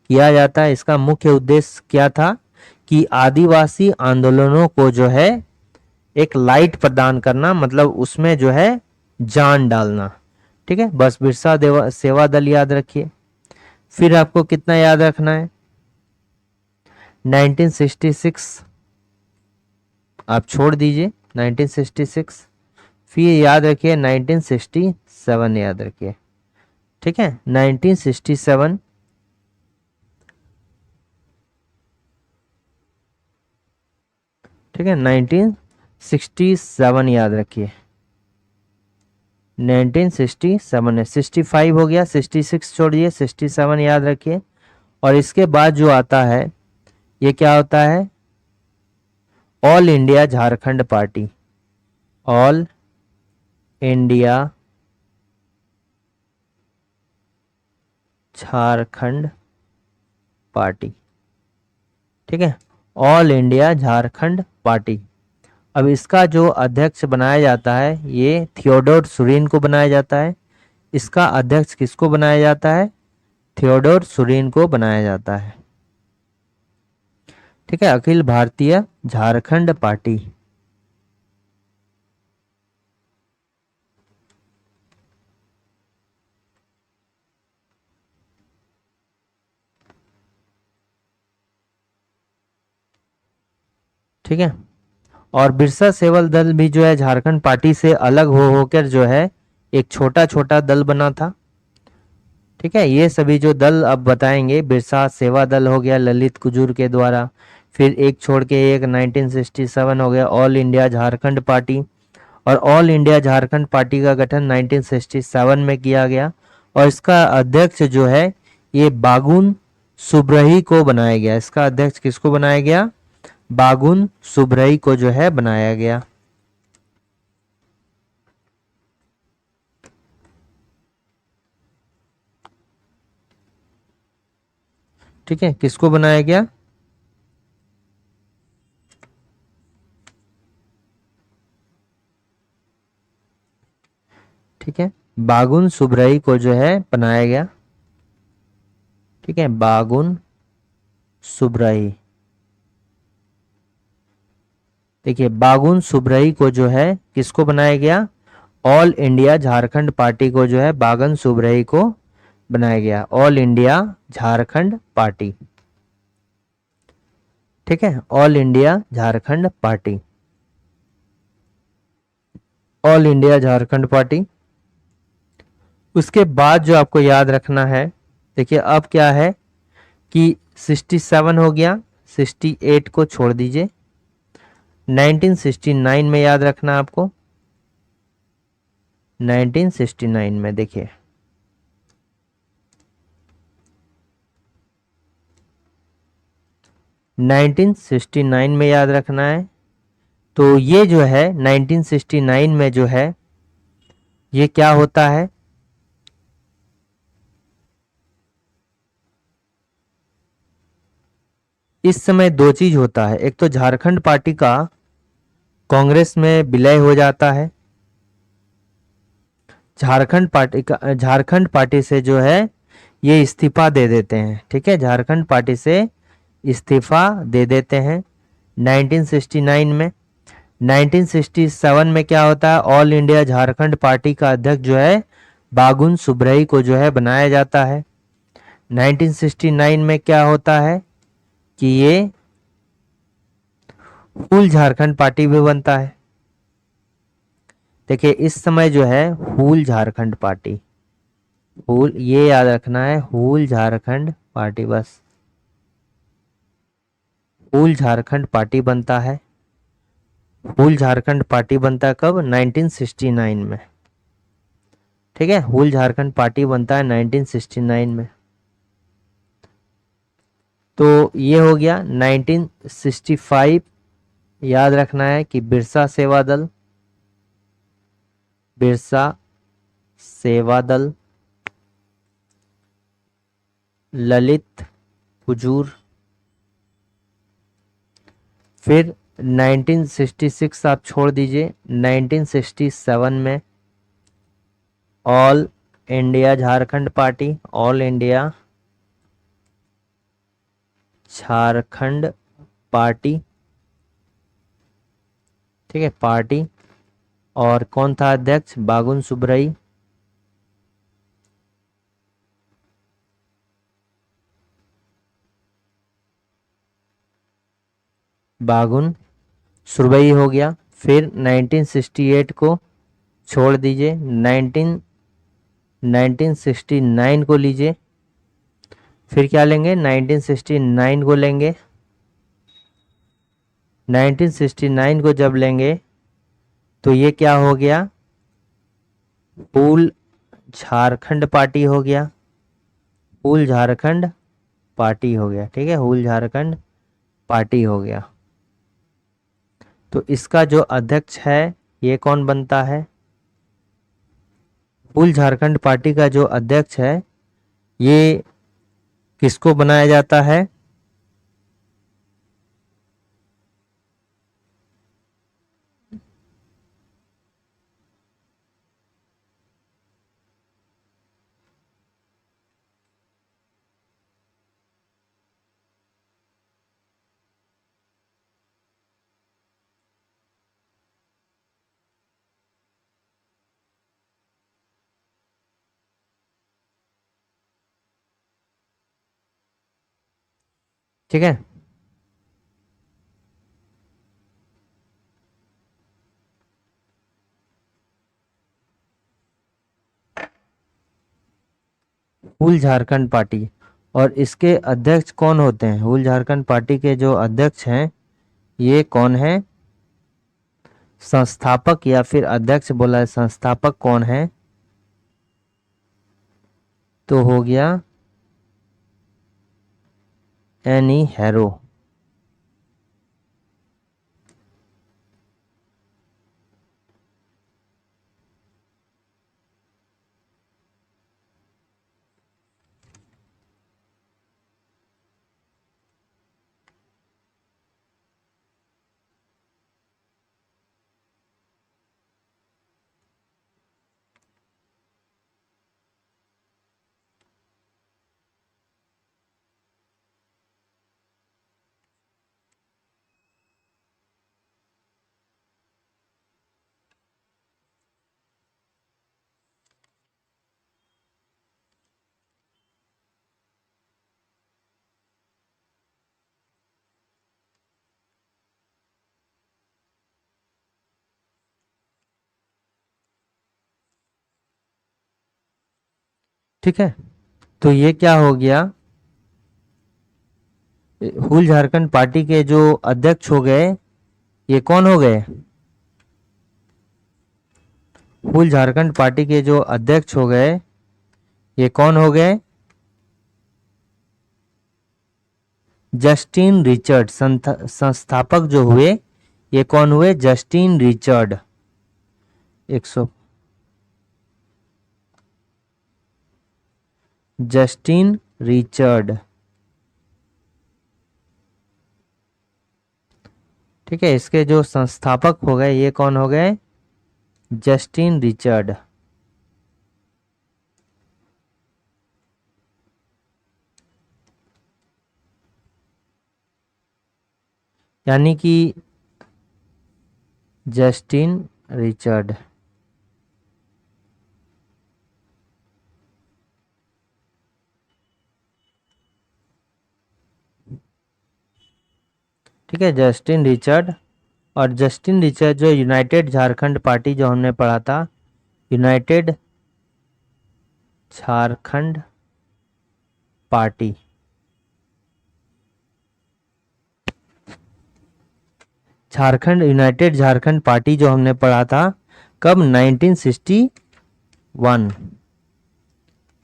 किया जाता है। इसका मुख्य उद्देश्य क्या था कि आदिवासी आंदोलनों को जो है एक लाइट प्रदान करना, मतलब उसमें जो है जान डालना, ठीक है, बस बिरसा सेवा दल याद रखिए। फिर आपको कितना याद रखना है, 1966 आप छोड़ दीजिए, 1966, फिर याद रखिए 1967 याद रखिए, ठीक है, 1967, ठीक है, 1967 याद रखिए, 1967 है, 65 हो गया, 66 छोड़िए, 67 याद रखिए, और इसके बाद जो आता है ये क्या होता है, all India Jharkhand party. All India Jharkhand party, ठीक है, ऑल इंडिया झारखंड पार्टी। अब इसका जो अध्यक्ष बनाया जाता है ये थियोडोर सुरीन को बनाया जाता है। इसका अध्यक्ष किसको बनाया जाता है, थियोडोर सुरीन को बनाया जाता है, ठीक है, अखिल भारतीय झारखंड पार्टी। ठीक है, और बिरसा सेवा दल भी जो है झारखंड पार्टी से अलग हो होकर जो है एक छोटा छोटा दल बना था। ठीक है, ये सभी जो दल अब बताएंगे, बिरसा सेवा दल हो गया ललित कुजूर के द्वारा, फिर एक छोड़ के एक 1967 हो गया ऑल इंडिया झारखंड पार्टी, और ऑल इंडिया झारखंड पार्टी का गठन 1967 में किया गया, और इसका अध्यक्ष जो है ये बागुन सुब्रही को बनाया गया। इसका अध्यक्ष किसको बनाया गया, बागुन सुब्रही को जो है बनाया गया। ठीक है, किसको बनाया गया, ठीक है, बागुन सुब्रही को जो है बनाया गया। ठीक है, बागुन सुब्रही, देखिए बागुन सुब्रही को जो है किसको बनाया गया, ऑल इंडिया झारखंड पार्टी को जो है बागुन सुब्रही को बनाया गया, ऑल इंडिया झारखंड पार्टी। ठीक है, all India Jharkhand party, all India Jharkhand party. उसके बाद जो आपको याद रखना है, देखिए अब क्या है कि 67 हो गया, 68 को छोड़ दीजिए, 1969 में याद रखना आपको, 1969 में देखिए 1969 में याद रखना है। तो ये जो है 1969 में जो है ये क्या होता है, इस समय दो चीज होता है, एक तो झारखंड पार्टी का कांग्रेस में विलय हो जाता है, झारखंड पार्टी से जो है ये इस्तीफा दे देते हैं। ठीक है, झारखंड पार्टी से इस्तीफा दे देते हैं 1969 में। 1967 में क्या होता है, ऑल इंडिया झारखंड पार्टी का अध्यक्ष जो है बागुन सुब्रही को जो है बनाया जाता है। 1969 में क्या होता है कि ये फूल झारखंड पार्टी भी बनता है। देखिए इस समय जो है फूल झारखंड पार्टी, फूल ये याद रखना है, फूल झारखंड पार्टी, बस फूल झारखंड पार्टी बनता है। फूल झारखंड पार्टी बनता है कब, 1969 में। ठीक है, फूल झारखंड पार्टी बनता है 1969 में। तो ये हो गया 1965, याद रखना है कि बिरसा सेवा दल, बिरसा सेवा दल, ललित कुजूर, फिर 1966 आप छोड़ दीजिए, 1967 में all India Jharkhand party, all India Jharkhand party. ठीक है, पार्टी, और कौन था अध्यक्ष, बागुन सुब्रही। बागुन सुब्रही हो गया। फिर 1968 को छोड़ दीजिए, 1969 को लीजिए, फिर क्या लेंगे, 1969 को लेंगे। 1969 को जब लेंगे तो ये क्या हो गया, फूल झारखंड पार्टी हो गया, फूल झारखंड पार्टी हो गया, ठीक है, हुल झारखंड पार्टी हो गया। तो इसका जो अध्यक्ष है ये कौन बनता है? हुल झारखंड पार्टी का जो अध्यक्ष है ये किसको बनाया जाता है? ठीक है, हुल झारखंड पार्टी। और इसके अध्यक्ष कौन होते हैं? हुल झारखंड पार्टी के जो अध्यक्ष हैं ये कौन है? संस्थापक या फिर अध्यक्ष बोला है, संस्थापक कौन है? तो हो गया एनी हैरो। ठीक है, तो ये क्या हो गया? हुल झारखंड पार्टी के जो अध्यक्ष हो गए ये कौन हो गए? हुल झारखंड पार्टी के जो अध्यक्ष हो गए ये कौन हो गए? Justin Richard. संस्थापक जो हुए ये कौन हुए? Justin Richard. 100 Justin Richard. ठीक है, इसके जो संस्थापक हो गए ये कौन हो गए? Justin Richard. यानी कि जस्टिन रिचर्ड। ठीक है, जस्टिन रिचर्ड। और जस्टिन रिचर्ड जो यूनाइटेड झारखंड पार्टी जो हमने पढ़ा था, United Jharkhand party, Jharkhand United Jharkhand party जो हमने पढ़ा था कब? 1961।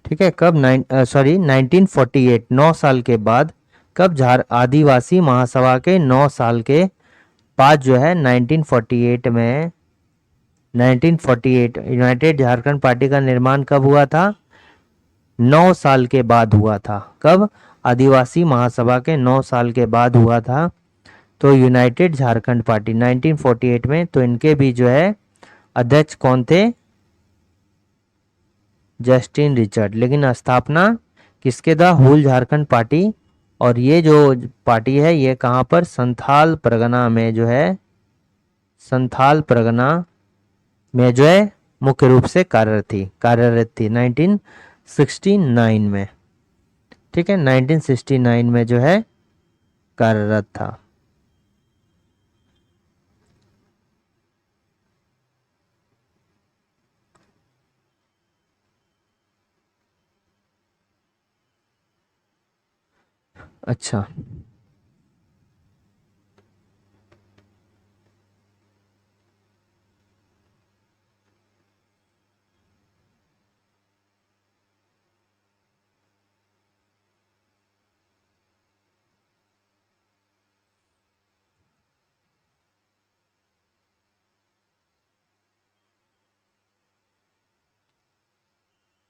ठीक है, कब? 1948, 9 साल के बाद। कब? झार आदिवासी महासभा के 9 साल के बाद जो है 1948 में, 1948 यूनाइटेड झारखंड पार्टी का निर्माण कब हुआ था? 9 साल के बाद हुआ था। कब? आदिवासी महासभा के 9 साल के बाद हुआ था। तो यूनाइटेड झारखंड पार्टी 1948 में, तो इनके भी जो है अध्यक्ष कौन थे? Justin Richard. लेकिन स्थापना किसके द्वारा? हुल झारखंड पार्टी। और ये जो पार्टी है ये कहाँ पर? संथाल परगना में जो है, संथाल परगना में जो है मुख्य रूप से कार्यरत थी 1969 में। ठीक है, 1969 में जो है कार्यरत था। अच्छा,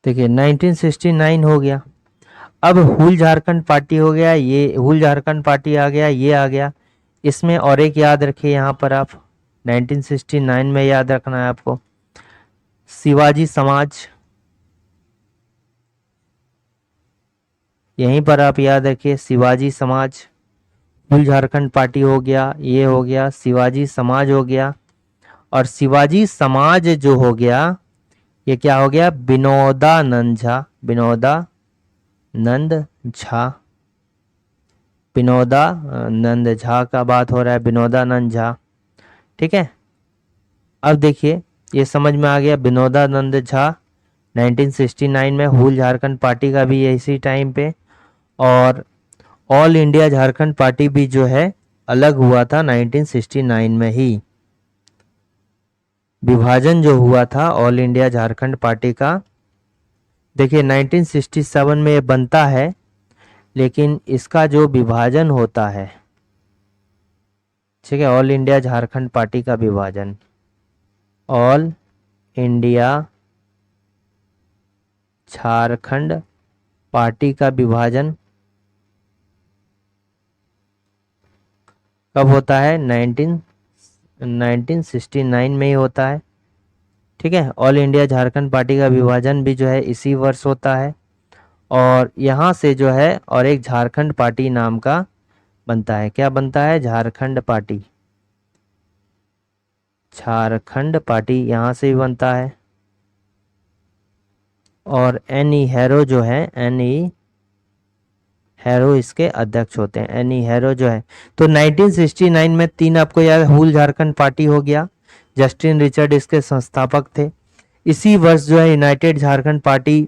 देखिए 1969 हो गया। अब हुल झारखंड पार्टी हो गया, ये हुल झारखंड पार्टी आ गया, ये आ गया। इसमें और एक याद रखिए यहाँ पर आप, 1969 में याद रखना है आपको, शिवाजी समाज। यहीं पर आप याद रखिए शिवाजी समाज। हुल झारखंड पार्टी हो गया, ये हो गया, शिवाजी समाज हो गया। और शिवाजी समाज जो हो गया, ये क्या हो गया, विनोदानंद झा, विनोदानंद झा, विनोदानंद झा का बात हो रहा है, विनोदानंद झा। ठीक है, अब देखिए ये समझ में आ गया, विनोदानंद झा 1969 में हुल झारखंड पार्टी का भी इसी टाइम पे। और ऑल इंडिया झारखंड पार्टी भी जो है अलग हुआ था 1969 में ही। विभाजन जो हुआ था ऑल इंडिया झारखंड पार्टी का, देखिए 1967 में ये बनता है, लेकिन इसका जो विभाजन होता है, ठीक है, ऑल इंडिया झारखंड पार्टी का विभाजन, ऑल इंडिया झारखंड पार्टी का विभाजन कब होता है, 1969 में ही होता है। ठीक है, ऑल इंडिया झारखंड पार्टी का विभाजन भी जो है इसी वर्ष होता है। और यहाँ से जो है और एक झारखंड पार्टी नाम का बनता है, क्या बनता है, झारखंड पार्टी, झारखंड पार्टी यहाँ से भी बनता है। और एन.ई. हैरो जो है, एन.ई. हैरो इसके अध्यक्ष होते हैं, एन.ई. हैरो जो है। तो 1969 में तीन आपको याद, हुल झारखंड पार्टी हो गया, जस्टिन रिचर्ड इसके संस्थापक थे। इसी वर्ष जो है United Jharkhand party,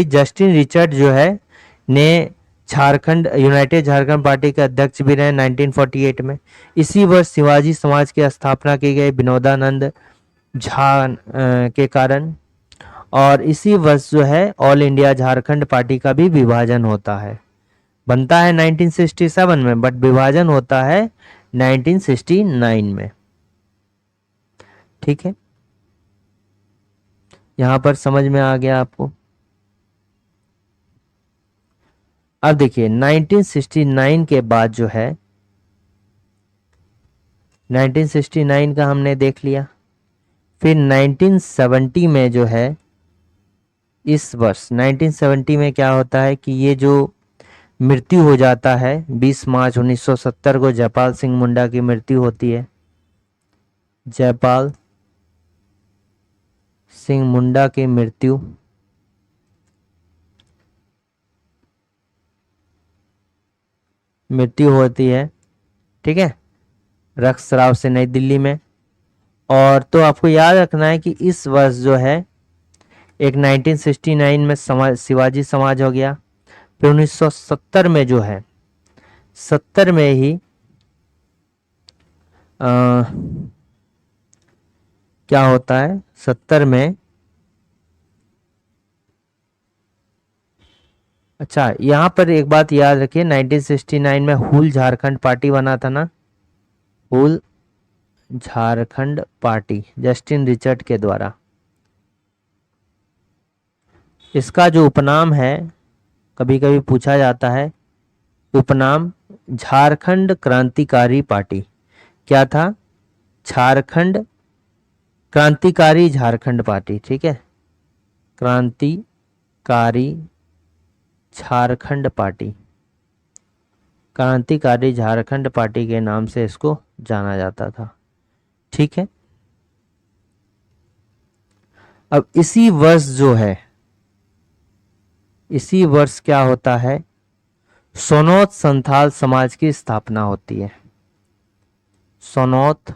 Justin Richard जो है ने झारखंड, यूनाइटेड झारखंड पार्टी के अध्यक्ष भी रहे 1948 में। इसी वर्ष शिवाजी समाज की स्थापना की गई विनोदानंद झा के कारण। और इसी वर्ष जो है ऑल इंडिया झारखंड पार्टी का भी विभाजन होता है, बनता है 1967 में, बट विभाजन होता है 1969 में। ठीक है, यहां पर समझ में आ गया आपको। अब देखिए 1969 के बाद जो है, 1969 का हमने देख लिया। फिर 1970 में जो है, इस वर्ष 1970 में क्या होता है कि ये जो मृत्यु हो जाता है 20 मार्च 1970 को जयपाल सिंह मुंडा की मृत्यु होती है। जयपाल सिंह मुंडा की मृत्यु होती है, ठीक है, रक्तस्राव से नई दिल्ली में। और तो आपको याद रखना है कि इस वर्ष जो है एक 1969 में शिवाजी समाज हो गया। फिर 1970 में जो है, 70 में ही क्या होता है, 70 में, अच्छा यहाँ पर एक बात याद रखिए, 1969 में हुल झारखंड पार्टी बना था ना, हुल झारखंड पार्टी जस्टिन रिचर्ड के द्वारा। इसका जो उपनाम है, कभी कभी पूछा जाता है, उपनाम झारखंड क्रांतिकारी पार्टी। क्या था, झारखंड क्रांतिकारी झारखंड पार्टी। ठीक है, क्रांतिकारी झारखंड पार्टी, क्रांतिकारी झारखंड पार्टी के नाम से इसको जाना जाता था। ठीक है, अब इसी वर्ष जो है, इसी वर्ष क्या होता है, सोनौत संथाल समाज की स्थापना होती है। सोनौत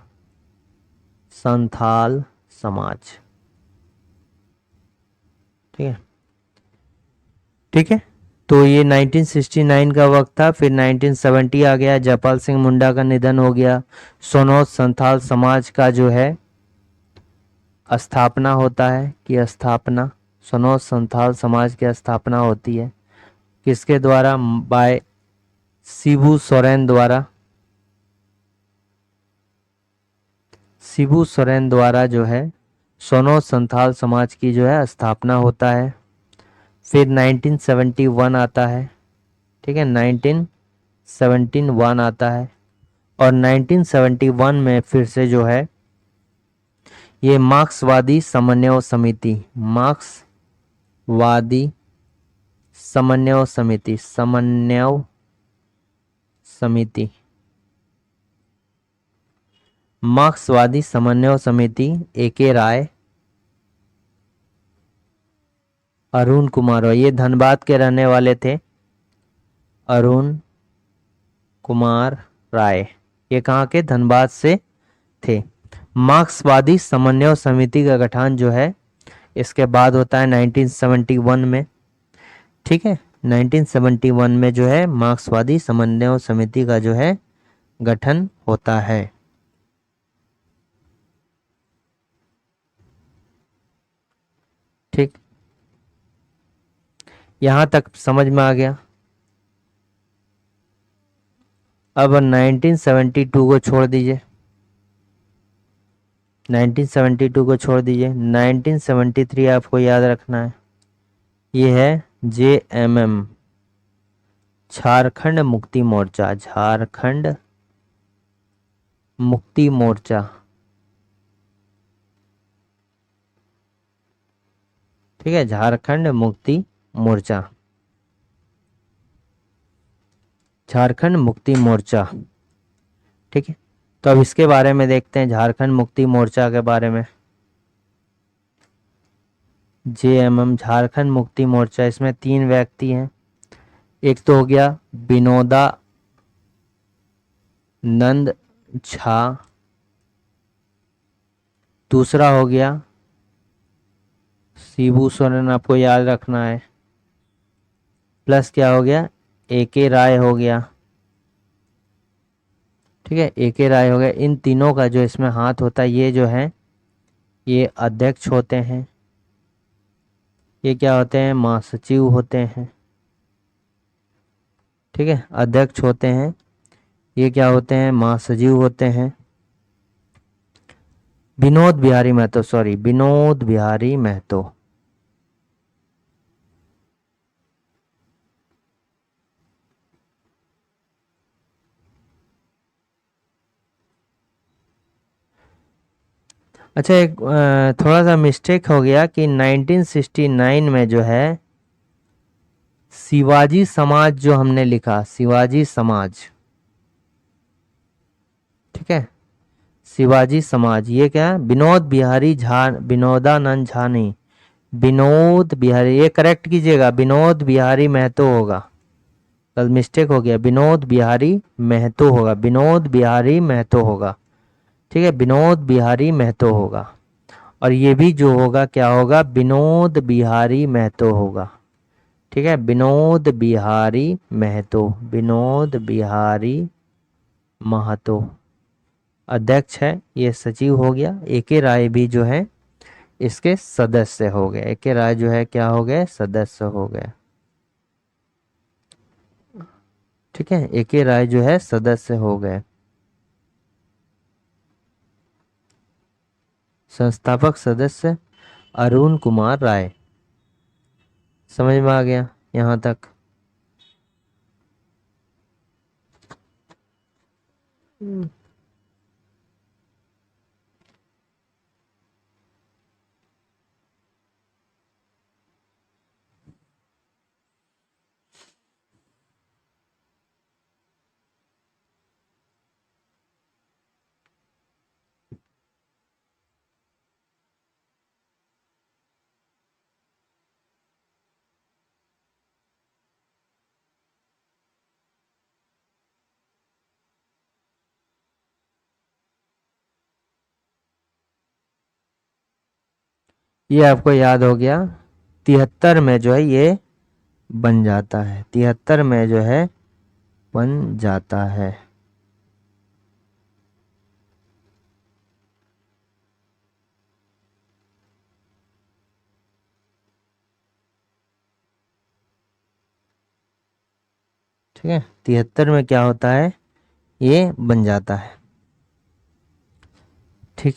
संथाल समाज, ठीक है, ठीक है। तो ये 1969 का वक्त था। फिर 1970 आ गया, जयपाल सिंह मुंडा का निधन हो गया। सोनौत संथाल समाज का जो है स्थापना होता है, कि स्थापना, सोनौत संथाल समाज की स्थापना होती है किसके द्वारा, बाय शिबू सोरेन द्वारा। शिबू सोरेन द्वारा जो है सोनो संथाल समाज की जो है स्थापना होता है। फिर 1971 आता है, ठीक है, 1971 आता है। और 1971 में फिर से जो है ये मार्क्सवादी समन्वय समिति, मार्क्सवादी समन्वय समिति, मार्क्सवादी समन्वय समिति, A.K. राय, अरुण कुमार रॉय, ये धनबाद के रहने वाले थे, अरुण कुमार राय, ये कहाँ के, धनबाद से थे। मार्क्सवादी समन्वय समिति का गठन जो है इसके बाद होता है 1971 में, ठीक है। 1971 में जो है मार्क्सवादी समन्वय समिति का जो है गठन होता है। ठीक, यहां तक समझ में आ गया। अब 1972 को छोड़ दीजिए, 1972 को छोड़ दीजिए। 1973 आपको याद रखना है, ये है JMM, झारखंड मुक्ति मोर्चा, झारखंड मुक्ति मोर्चा, ठीक है, झारखंड मुक्ति मोर्चा, झारखंड मुक्ति मोर्चा, ठीक है। तो अब इसके बारे में देखते हैं, झारखंड मुक्ति मोर्चा के बारे में। JMM, झारखंड मुक्ति मोर्चा, इसमें 3 व्यक्ति हैं। एक तो हो गया विनोदा नंद झा, दूसरा हो गया शिबू सोरेन, आपको याद रखना है, प्लस क्या हो गया, A.K. राय हो गया, ठीक है, A.K. राय हो गया। इन तीनों का जो इसमें हाथ होता है, ये जो है ये अध्यक्ष होते हैं, ये क्या होते हैं, महासचिव होते हैं, ठीक है, अध्यक्ष होते हैं, ये क्या होते हैं, महासचिव होते हैं। विनोद बिहारी महतो, सॉरी, विनोद बिहारी महतो, अच्छा, एक थोड़ा सा मिस्टेक हो गया कि 1969 में जो है शिवाजी समाज जो हमने लिखा, शिवाजी समाज, ठीक है, शिवाजी समाज, ये क्या है, विनोद बिहारी झा, विनोदानंद झा नहीं, विनोद बिहारी, ये करेक्ट कीजिएगा, विनोद बिहारी महतो होगा, कल मिस्टेक हो गया, विनोद बिहारी महतो होगा, विनोद बिहारी महतो होगा, ठीक है, विनोद बिहारी महतो होगा। और ये भी जो होगा क्या होगा, विनोद बिहारी महतो होगा, ठीक है, विनोद बिहारी महतो, विनोद बिहारी महतो अध्यक्ष है, ये सचिव हो गया। A.K. राय भी जो है इसके सदस्य हो गए, A.K. राय जो है क्या हो गए, सदस्य हो गए, ठीक है, A.K. राय जो है सदस्य हो गए। संस्थापक सदस्य अरुण कुमार राय, समझ में आ गया यहां तक। ये आपको याद हो गया, 73 में जो है ये बन जाता है, 73 में जो है बन जाता है। ठीक है, 73 में क्या होता है, ये बन जाता है, ठीक।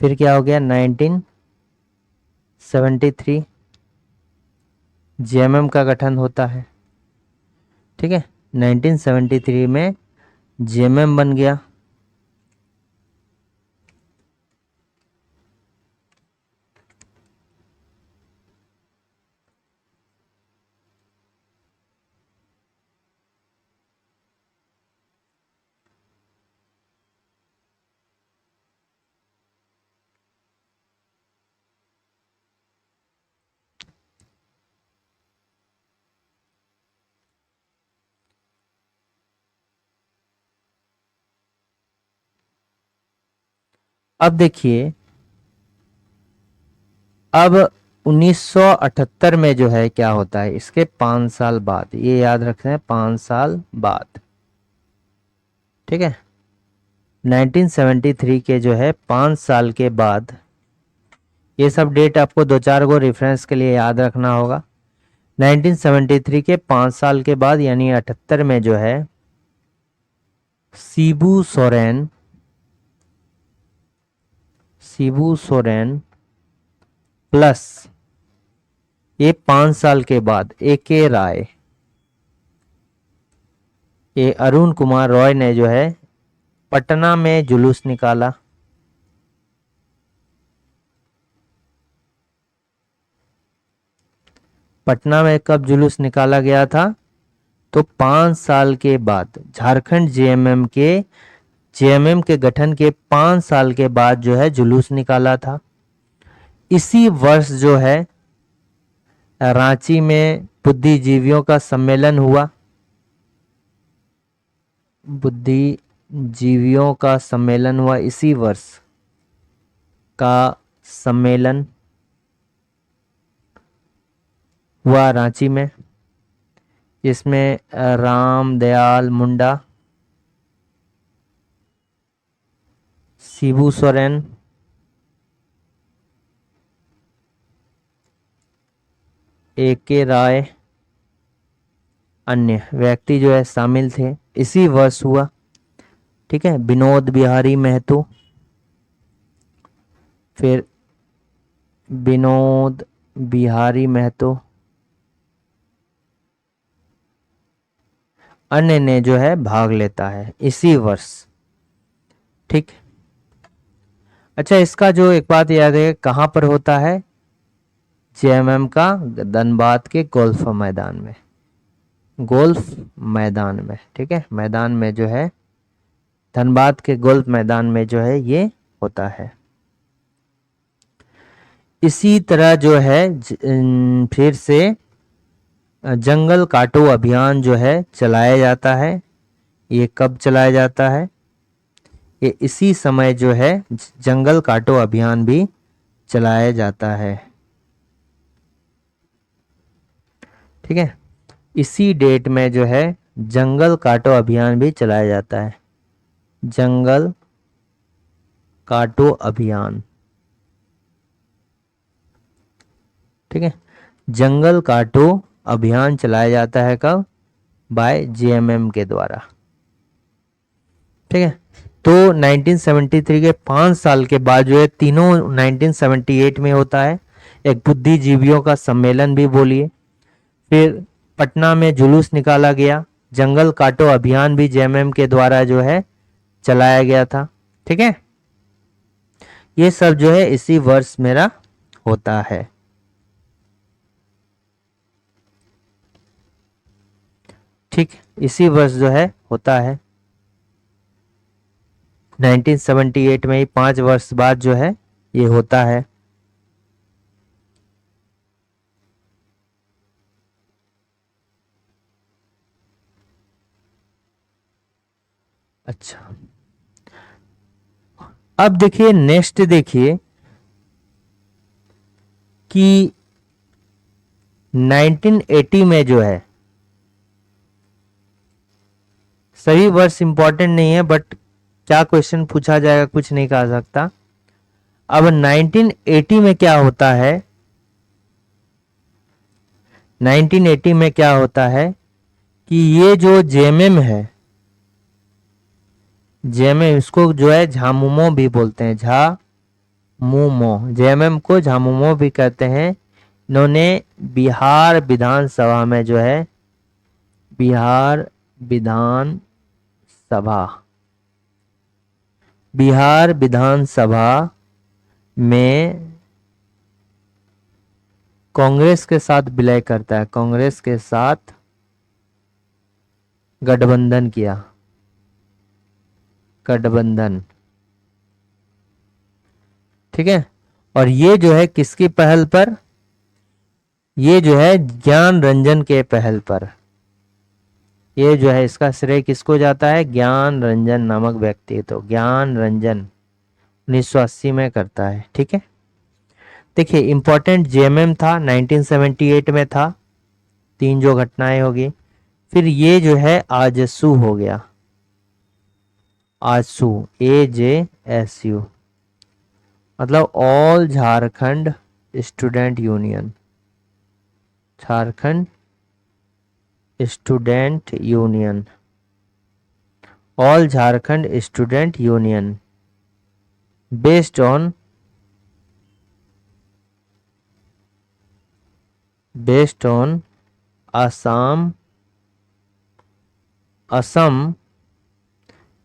फिर क्या हो गया 1973 जेएमएम का गठन होता है। ठीक है, 1973 में जेएमएम बन गया। अब देखिए, अब 1978 में जो है क्या होता है, इसके 5 साल बाद, ये याद रखना है 5 साल बाद। ठीक है, 1973 के जो है 5 साल के बाद, ये सब डेट आपको दो चार गो रेफरेंस के लिए याद रखना होगा। 1973 के 5 साल के बाद यानी 78 में जो है शिबू सोरेन प्लस ये 5 साल के बाद ए.के. राय, ये अरुण कुमार रॉय ने जो है पटना में जुलूस निकाला। पटना में कब जुलूस निकाला गया था? तो 5 साल के बाद, झारखंड जेएमएम के गठन के 5 साल के बाद जो है जुलूस निकाला था। इसी वर्ष जो है रांची में बुद्धिजीवियों का सम्मेलन हुआ। बुद्धिजीवियों का सम्मेलन हुआ, इसी वर्ष का सम्मेलन हुआ रांची में, जिसमें राम दयाल मुंडा, शिबू सोरेन, ए.के. राय, अन्य व्यक्ति जो है शामिल थे। इसी वर्ष हुआ। ठीक है, विनोद बिहारी महतो, फिर विनोद बिहारी महतो अन्य ने जो है भाग लेता है इसी वर्ष। ठीक, अच्छा, इसका जो एक बात याद है, कहाँ पर होता है? जेएमएम का धनबाद के गोल्फ मैदान में, गोल्फ मैदान में। ठीक है, मैदान में जो है धनबाद के गोल्फ मैदान में जो है ये होता है। इसी तरह जो है फिर से जंगल काटो अभियान जो है चलाया जाता है। ये कब चलाया जाता है? ये इसी समय जो है जंगल काटो अभियान भी चलाया जाता है। ठीक है, इसी डेट में जो है जंगल काटो अभियान भी चलाया जाता है। जंगल काटो अभियान। ठीक है, जंगल काटो अभियान चलाया जाता है कब? बाय जेएमएम के द्वारा। ठीक है, तो 1973 के 5 साल के बाद जो है तीनों 1978 में होता है। एक बुद्धिजीवियों का सम्मेलन भी बोलिए, फिर पटना में जुलूस निकाला गया, जंगल काटो अभियान भी जेएमएम के द्वारा जो है चलाया गया था। ठीक है, ये सब जो है इसी वर्ष मेरा होता है। ठीक, इसी वर्ष जो है होता है 1978 में ही, 5 वर्ष बाद जो है ये होता है। अच्छा, अब देखिए नेक्स्ट, देखिए कि 1980 में जो है, सभी वर्ष इंपॉर्टेंट नहीं है बट क्या क्वेश्चन पूछा जाएगा कुछ नहीं कहा सकता। अब 1980 में क्या होता है? 1980 में क्या होता है कि ये जो जेएमएम है, जेएमएम इसको जो है झामुमो भी बोलते हैं, मुमो, जेएमएम को झामुमो भी कहते हैं। इन्होंने बिहार विधानसभा में जो है, बिहार विधान सभा, बिहार विधानसभा में कांग्रेस के साथ विलय करता है, कांग्रेस के साथ गठबंधन किया, गठबंधन, ठीक है। और ये जो है किसकी पहल पर, ये जो है ज्ञान रंजन के पहल पर, ये जो है इसका श्रेय किसको जाता है, ज्ञान रंजन नामक व्यक्ति, तो ज्ञान रंजन 1980 में करता है, ठीक है। देखिए इंपॉर्टेंट जेएमएम था, 1978 में था, तीन जो घटनाएं होगी। फिर ये जो है आजसू हो गया, आजसू, AJSU, मतलब all Jharkhand student union, Jharkhand student union, all Jharkhand student union, based on, based on Assam, Assam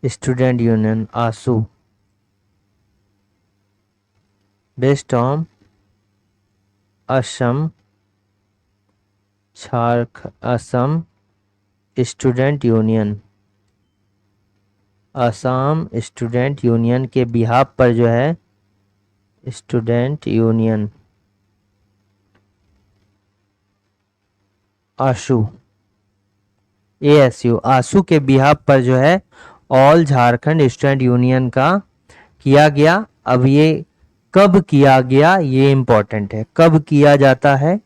student union, AASU, based on Assam, Assam student union, Assam student union के बिहाफ पर जो है, student union AASU, ASU, AASU के बिहाफ पर जो है ऑल झारखंड स्टूडेंट यूनियन का किया गया। अब ये कब किया गया, ये इंपॉर्टेंट है, कब किया जाता है,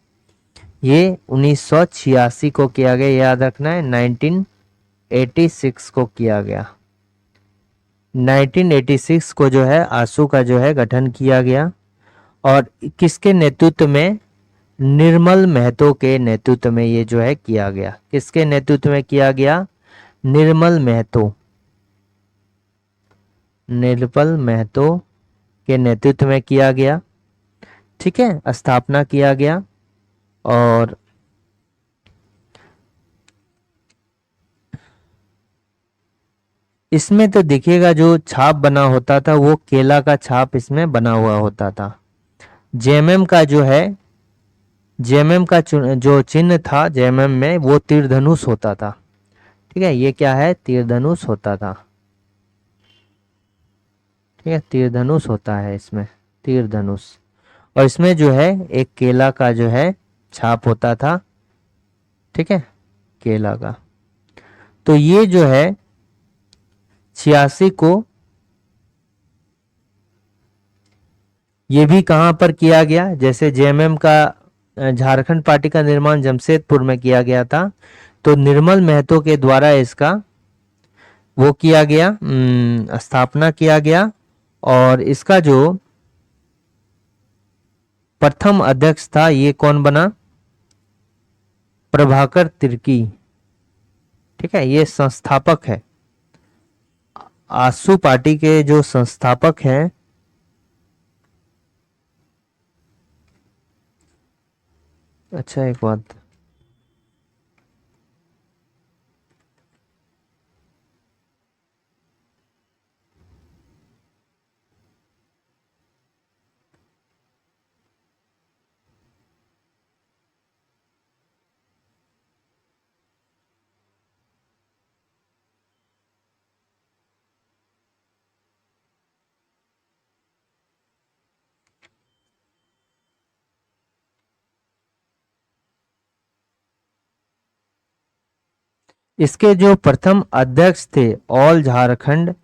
ये 1986 को किया गया, याद रखना है, 1986 को किया गया, 1986 को जो है आशु का जो है गठन किया गया। और किसके नेतृत्व में, निर्मल महतो के नेतृत्व में ये जो है किया गया, किसके नेतृत्व में किया गया, निर्मल महतो, निर्मल महतो के नेतृत्व में किया गया, ठीक है, स्थापना किया गया। और इसमें तो देखिएगा जो छाप बना होता था वो केला का छाप इसमें बना हुआ होता था। जेएमएम का जो है, जेएमएम का जो चिन्ह था जेएमएम में वो तीर धनुष होता था, ठीक है, ये क्या है, तीर धनुष होता था, ठीक है, तीर धनुष होता है इसमें, तीर धनुष। और इसमें जो है एक केला का जो है छाप होता था, ठीक है, केला का। तो ये जो है 86 को ये भी कहां पर किया गया, जैसे जेएमएम का झारखंड पार्टी का निर्माण जमशेदपुर में किया गया था, तो निर्मल महतो के द्वारा इसका वो किया गया, स्थापना किया गया। और इसका जो प्रथम अध्यक्ष था ये कौन बना, प्रभाकर तिर्की, ठीक है, ये संस्थापक है, आसू पार्टी के जो संस्थापक हैं। अच्छा एक बात, इसके जो प्रथम अध्यक्ष थे ऑल झारखंड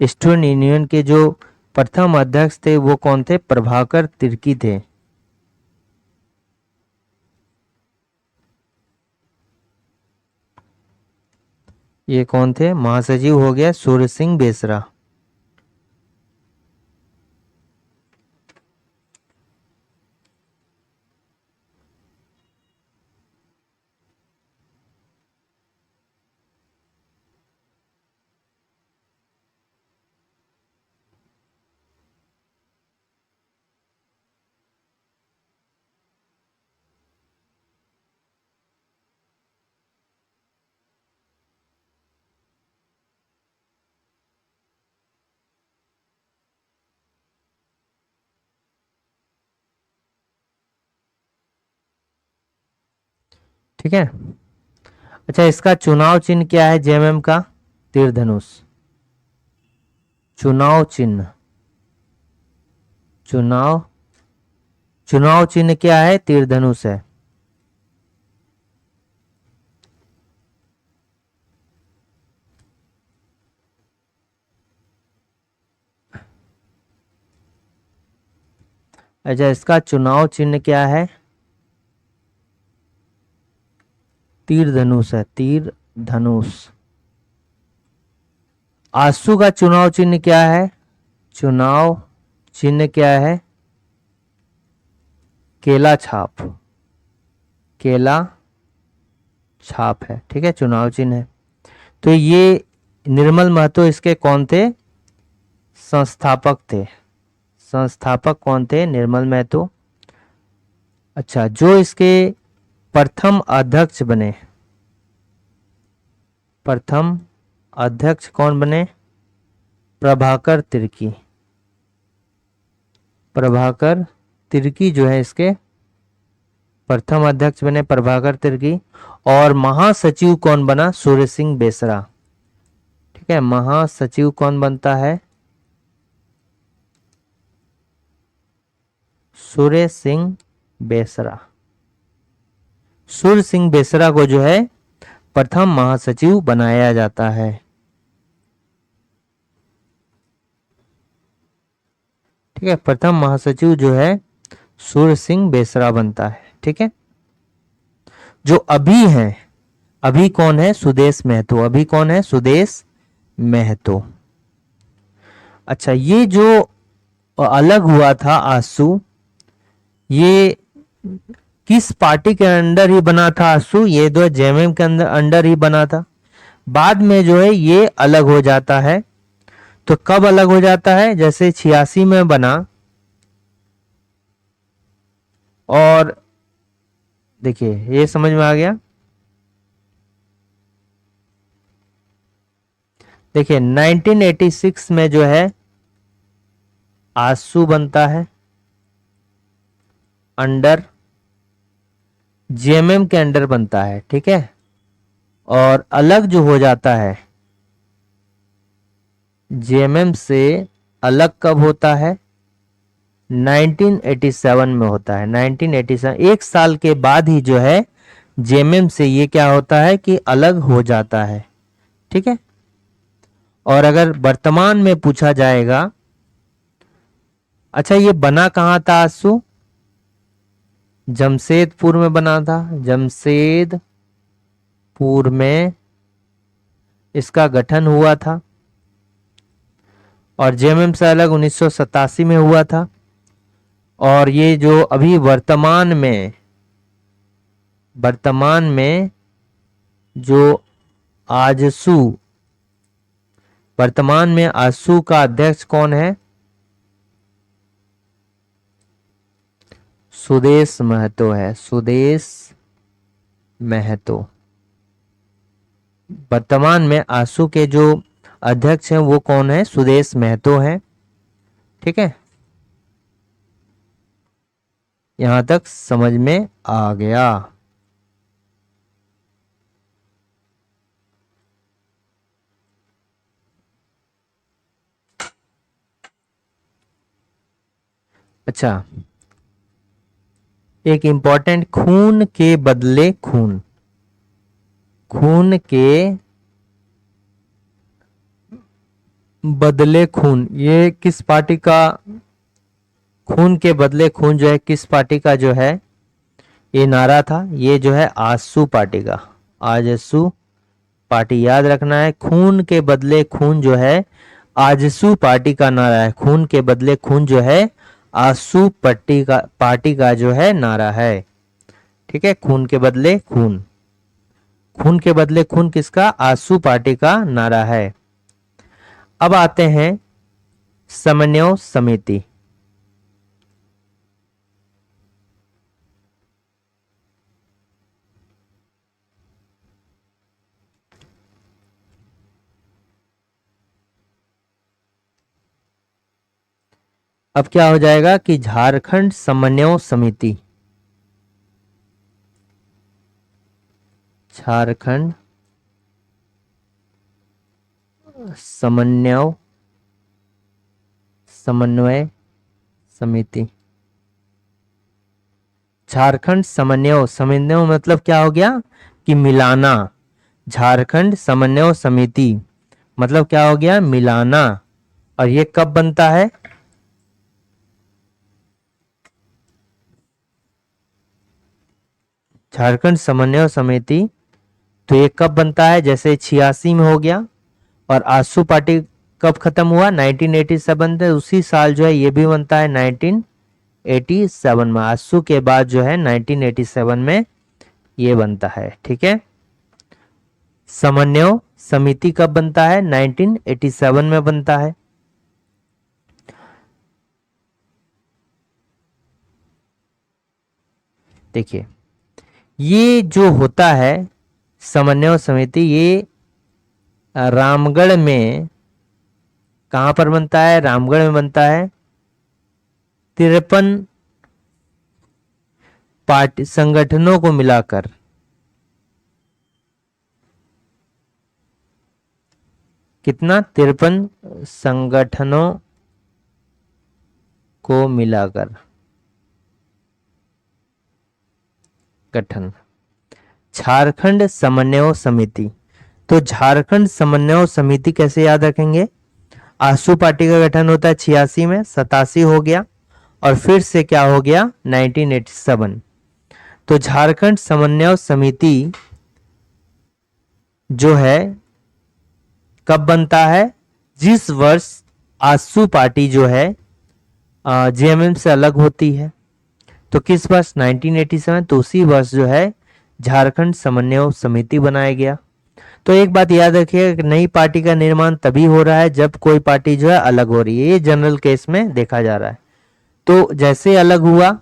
स्टूडेंट यूनियन के जो प्रथम अध्यक्ष थे वो कौन थे, प्रभाकर तिर्की थे। ये कौन थे, महासचिव हो गया सूर्य सिंह बेसरा। ठीक है। अच्छा, इसका चुनाव चिन्ह क्या है जेएमएम का? तीर धनुष। चुनाव चिन्ह, चुनाव चुनाव चिन्ह क्या है? तीर धनुष है। अच्छा, इसका चुनाव चिन्ह क्या है? तीर धनुष है, तीर धनुष। आंसू का चुनाव चिन्ह क्या है? चुनाव चिन्ह क्या है? केला छाप, केला छाप है। ठीक है, चुनाव चिन्ह है। तो ये निर्मल महतो इसके कौन थे? संस्थापक थे। संस्थापक कौन थे? निर्मल महतो। अच्छा, जो इसके प्रथम अध्यक्ष बने, प्रथम अध्यक्ष कौन बने? प्रभाकर तिर्की। प्रभाकर तिर्की जो है इसके प्रथम अध्यक्ष बने, प्रभाकर तिर्की। और महासचिव कौन बना? सूर्य सिंह बेसरा। ठीक है, महासचिव कौन बनता है? सूर्य सिंह बेसरा। सूर्य सिंह बेसरा को जो है प्रथम महासचिव बनाया जाता है। ठीक है, प्रथम महासचिव जो है सूर्य सिंह बेसरा बनता है। ठीक है, जो अभी है, अभी कौन है? सुदेश महतो। अभी कौन है? सुदेश महतो। अच्छा, ये जो अलग हुआ था आंसू, ये किस पार्टी के अंडर ही बना था? आंसू ये दो जेएमएम के अंदर अंडर ही बना था। बाद में जो है ये अलग हो जाता है। तो कब अलग हो जाता है? जैसे 86 में बना, और देखिए ये समझ में आ गया। देखिए 1986 में जो है आंसू बनता है अंडर, जेएमएम के अंडर बनता है। ठीक है, और अलग जो हो जाता है जेएमएम से, अलग कब होता है? 1987 में होता है। 1987, एक साल के बाद ही जो है जेएमएम से ये क्या होता है कि अलग हो जाता है। ठीक है, और अगर वर्तमान में पूछा जाएगा, अच्छा ये बना कहाँ था आंसू? जमशेदपुर में बना था। जमशेदपुर में इसका गठन हुआ था, और जेएमएम से अलग 1987 में हुआ था। और ये जो अभी वर्तमान में जो आजसू, वर्तमान में आजसू का अध्यक्ष कौन है? सुदेश महतो है। सुदेश महतो। वर्तमान में आजसू के जो अध्यक्ष हैं वो कौन है? सुदेश महतो हैं। ठीक है, यहां तक समझ में आ गया। अच्छा, एक इंपॉर्टेंट, खून के बदले खून। खून के बदले खून, ये किस पार्टी का? खून के बदले खून जो है किस पार्टी का जो है ये नारा था? ये जो है आजसू पार्टी का। आजसू पार्टी, याद रखना है। खून के बदले खून जो है आजसू पार्टी का नारा है। खून के बदले खून जो है आजसू पार्टी का जो है नारा है। ठीक है, खून के बदले खून। खून के बदले खून किसका? आजसू पार्टी का नारा है। अब आते हैं समन्वय समिति। अब क्या हो जाएगा कि झारखंड समन्वय समिति। झारखंड समन्वय समिति। झारखंड समन्वय मतलब क्या हो गया कि मिलाना। झारखंड समन्वय समिति मतलब क्या हो गया, मिलाना। और ये कब बनता है, झारखंड समन्वय समिति, तो ये कब बनता है, जैसे 86 में हो गया। और आजसू पार्टी कब खत्म हुआ, 1987 में। उसी साल जो है ये भी बनता है 1987 में। आजसू के बाद जो है 1987 में ये बनता है। ठीक है, समन्वय समिति कब बनता है, 1987 में बनता है। देखिए ये जो होता है समन्वय समिति, ये रामगढ़ में, कहां पर बनता है, रामगढ़ में बनता है। 53 पार्टी संगठनों को मिलाकर, कितना, 53 संगठनों को मिलाकर गठन, झारखंड समन्वय समिति। तो झारखंड समन्वय समिति कैसे याद रखेंगे, आजसू पार्टी का गठन होता है 86 में, 87 हो गया, और फिर से क्या हो गया 1987। तो झारखंड समन्वय समिति जो है कब बनता है, जिस वर्ष आजसू पार्टी जो है जेएमएम से अलग होती है। तो किस वर्ष, 1987। तो उसी वर्ष जो है झारखंड समन्वय समिति बनाया गया। तो एक बात याद रखिए, नई पार्टी का निर्माण तभी हो रहा है जब कोई पार्टी जो है अलग हो रही है। ये जनरल केस में देखा जा रहा है। तो जैसे अलग हुआ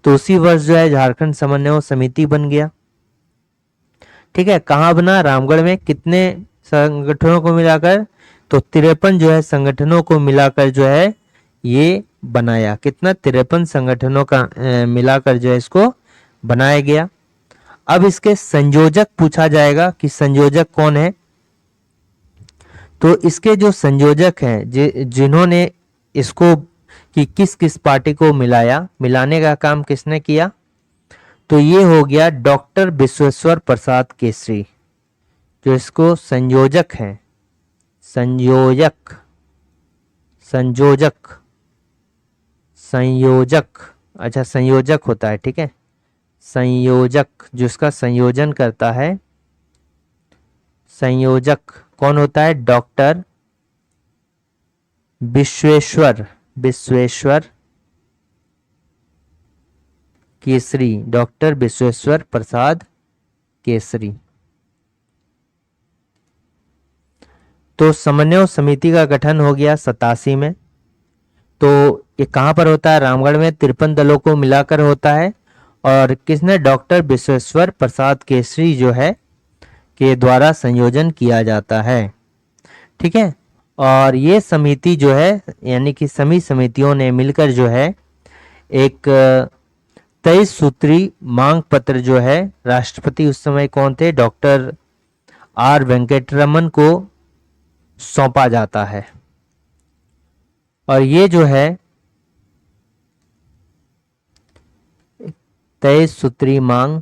तो उसी वर्ष जो है झारखंड समन्वय समिति बन गया। ठीक है, कहाँ बना, रामगढ़ में। कितने संगठनों को मिलाकर, तो 53 जो है संगठनों को मिलाकर जो है ये बनाया। कितना, 53 संगठनों का मिलाकर जो है इसको बनाया गया। अब इसके संयोजक पूछा जाएगा कि संयोजक कौन है। तो इसके जो संयोजक हैं, जिन्होंने इसको कि किस किस पार्टी को मिलाया, मिलाने का काम किसने किया, तो ये हो गया डॉक्टर विश्वेश्वर प्रसाद केसरी, जो इसको संयोजक हैं। संयोजक, संयोजक, संयोजक, अच्छा संयोजक होता है। ठीक है, संयोजक जिसका संयोजन करता है, संयोजक कौन होता है, डॉक्टर विश्वेश्वर केसरी, डॉक्टर विश्वेश्वर प्रसाद केसरी। तो समन्वय समिति का गठन हो गया 87 में। तो ये कहां पर होता है, रामगढ़ में। 53 दलों को मिलाकर होता है। और किसने, डॉक्टर विश्वेश्वर प्रसाद केसरी जो है के द्वारा संयोजन किया जाता है। ठीक है, और ये समिति जो है, यानी कि सभी समितियों ने मिलकर जो है एक 23 सूत्री मांग पत्र जो है, राष्ट्रपति उस समय कौन थे, डॉक्टर आर वेंकटरमन को सौंपा जाता है। और ये जो है 23 सूत्री मांग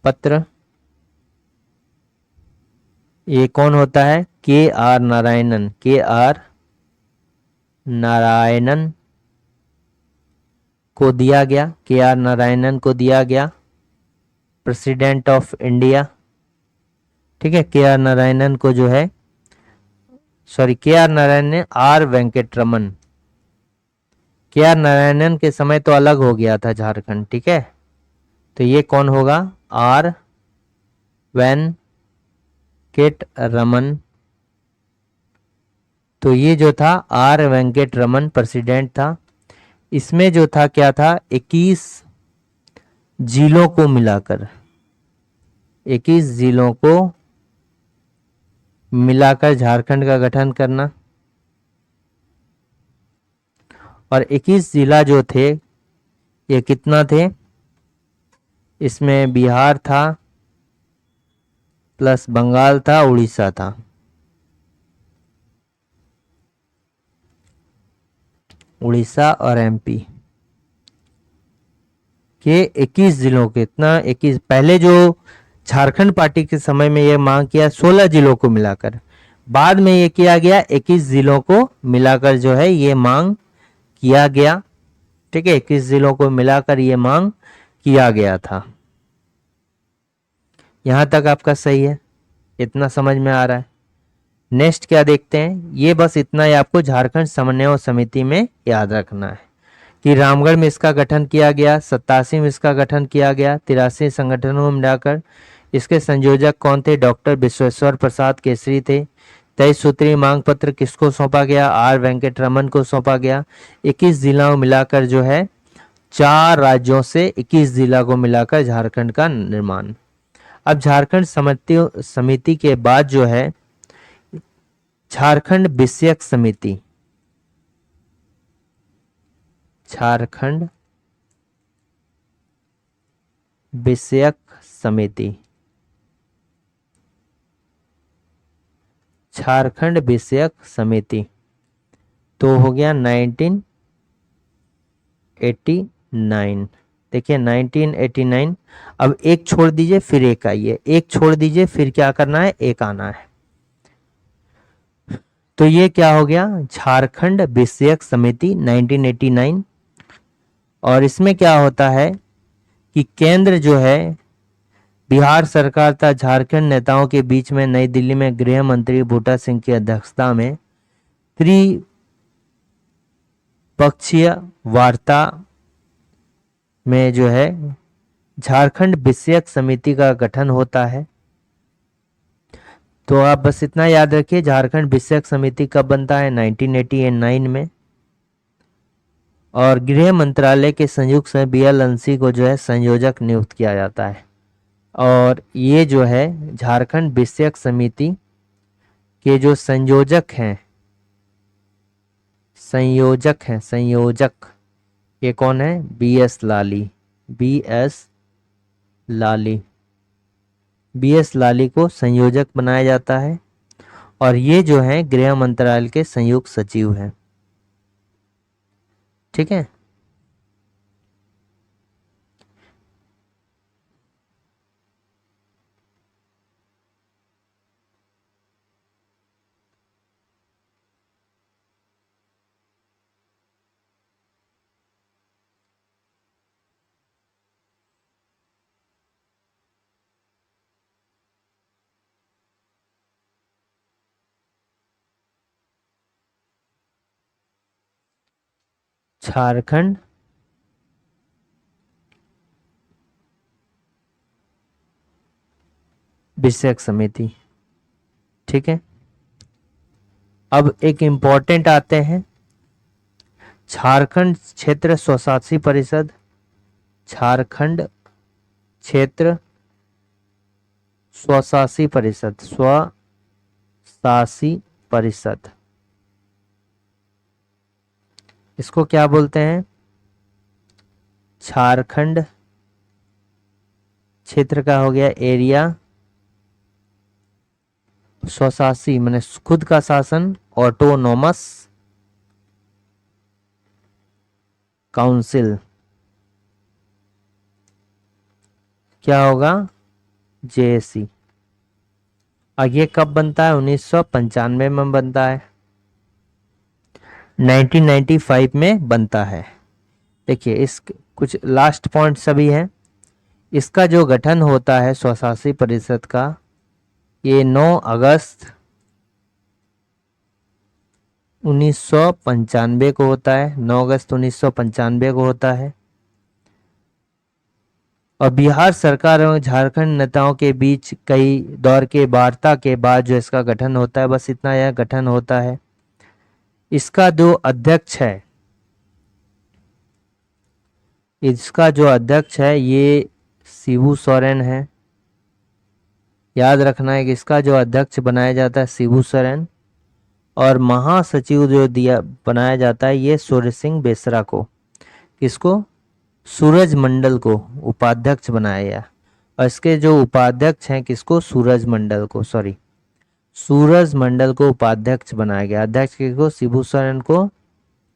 पत्र, ये कौन होता है, के आर नारायणन को दिया गया, के आर नारायणन को दिया गया, प्रेसिडेंट ऑफ इंडिया। ठीक है, के आर नारायणन को जो है, सॉरी के आर नारायणन, आर वेंकटरमन, के आर नारायणन के समय तो अलग हो गया था झारखंड। ठीक है, तो ये कौन होगा, आर वेंकटरमन। तो ये जो था आर वेंकटरमन प्रेसिडेंट था। इसमें जो था क्या था, 21 जिलों को मिलाकर, 21 जिलों को मिलाकर झारखंड का गठन करना। और 21 जिला जो थे, ये कितना थे, इसमें बिहार था प्लस बंगाल था, उड़ीसा था। उड़ीसा और एमपी के 21 जिलों के, इतना 21, पहले जो झारखंड पार्टी के समय में ये मांग किया 16 जिलों को मिलाकर, बाद में ये किया गया 21 जिलों को मिलाकर जो है ये मांग किया गया। ठीक है, 21 जिलों को मिलाकर ये मांग किया गया था। यहां तक आपका सही है, इतना समझ में आ रहा है। नेक्स्ट क्या देखते हैं, ये बस इतना ही आपको झारखंड समन्वय समिति में याद रखना है कि रामगढ़ में इसका गठन किया गया, 87 में इसका गठन किया गया, 83 संगठनों को मिलाकर। इसके संयोजक कौन थे, डॉक्टर विश्वेश्वर प्रसाद केसरी थे। 23 सूत्रीय मांग पत्र किसको सौंपा गया, आर वेंकटरमन को सौंपा गया। 21 जिलों मिलाकर जो है 4 राज्यों से 21 जिला को मिलाकर झारखंड का निर्माण। अब झारखंड समिति के बाद जो है झारखंड विषयक समिति, झारखंड विषयक समिति, झारखंड विषयक समिति तो हो गया 1989। देखिए 1989। अब एक छोड़ दीजिए फिर एक आइए, एक छोड़ दीजिए फिर क्या करना है, एक आना है। तो ये क्या हो गया, झारखंड विषयक समिति 1989। और इसमें क्या होता है कि केंद्र जो है बिहार सरकार तथा झारखंड नेताओं के बीच में नई दिल्ली में गृह मंत्री बूटा सिंह की अध्यक्षता में त्रिपक्षीय वार्ता में जो है झारखंड विषयक समिति का गठन होता है। तो आप बस इतना याद रखिए, झारखंड विषयक समिति कब बनता है, 1989 में। और गृह मंत्रालय के संयुक्त से BL अंशी को जो है संयोजक नियुक्त किया जाता है। और ये जो है झारखंड विषयक समिति के जो संयोजक हैं, संयोजक ये कौन है, BS लाली। BS लाली को संयोजक बनाया जाता है। और ये जो है गृह मंत्रालय के संयुक्त सचिव हैं। ठीक है, झारखंड विषयक समिति। ठीक है, अब एक इंपॉर्टेंट आते हैं, झारखंड क्षेत्र स्वशासी परिषद। झारखंड क्षेत्र स्वशासी परिषद, स्वशासी परिषद इसको क्या बोलते हैं, झारखंड क्षेत्र का हो गया एरिया, स्वशासी माने खुद का शासन, ऑटोनोमस काउंसिल क्या होगा, JAC। और ये कब बनता है, 1995 में बनता है, 1995 में बनता है। देखिए इस कुछ लास्ट पॉइंट सभी हैं। इसका जो गठन होता है स्वशासी परिषद का, ये 9 अगस्त 1995 को होता है, 9 अगस्त 1995 को होता है। और बिहार सरकार एवं झारखंड नेताओं के बीच कई दौर के वार्ता के बाद जो इसका गठन होता है, बस इतना यह गठन होता है। इसका जो अध्यक्ष है, इसका जो अध्यक्ष है ये शिबू सोरेन है। याद रखना है कि इसका जो अध्यक्ष बनाया जाता है शिबू सोरेन, और महासचिव जो बनाया जाता है ये सूर्य सिंह बेसरा को। किसको, सूरज मंडल को उपाध्यक्ष बनाया गया। और इसके जो उपाध्यक्ष हैं किसको, सूरज मंडल को, सॉरी सूरज मंडल को उपाध्यक्ष बनाया गया। अध्यक्ष किसको, शिबू सोरेन को।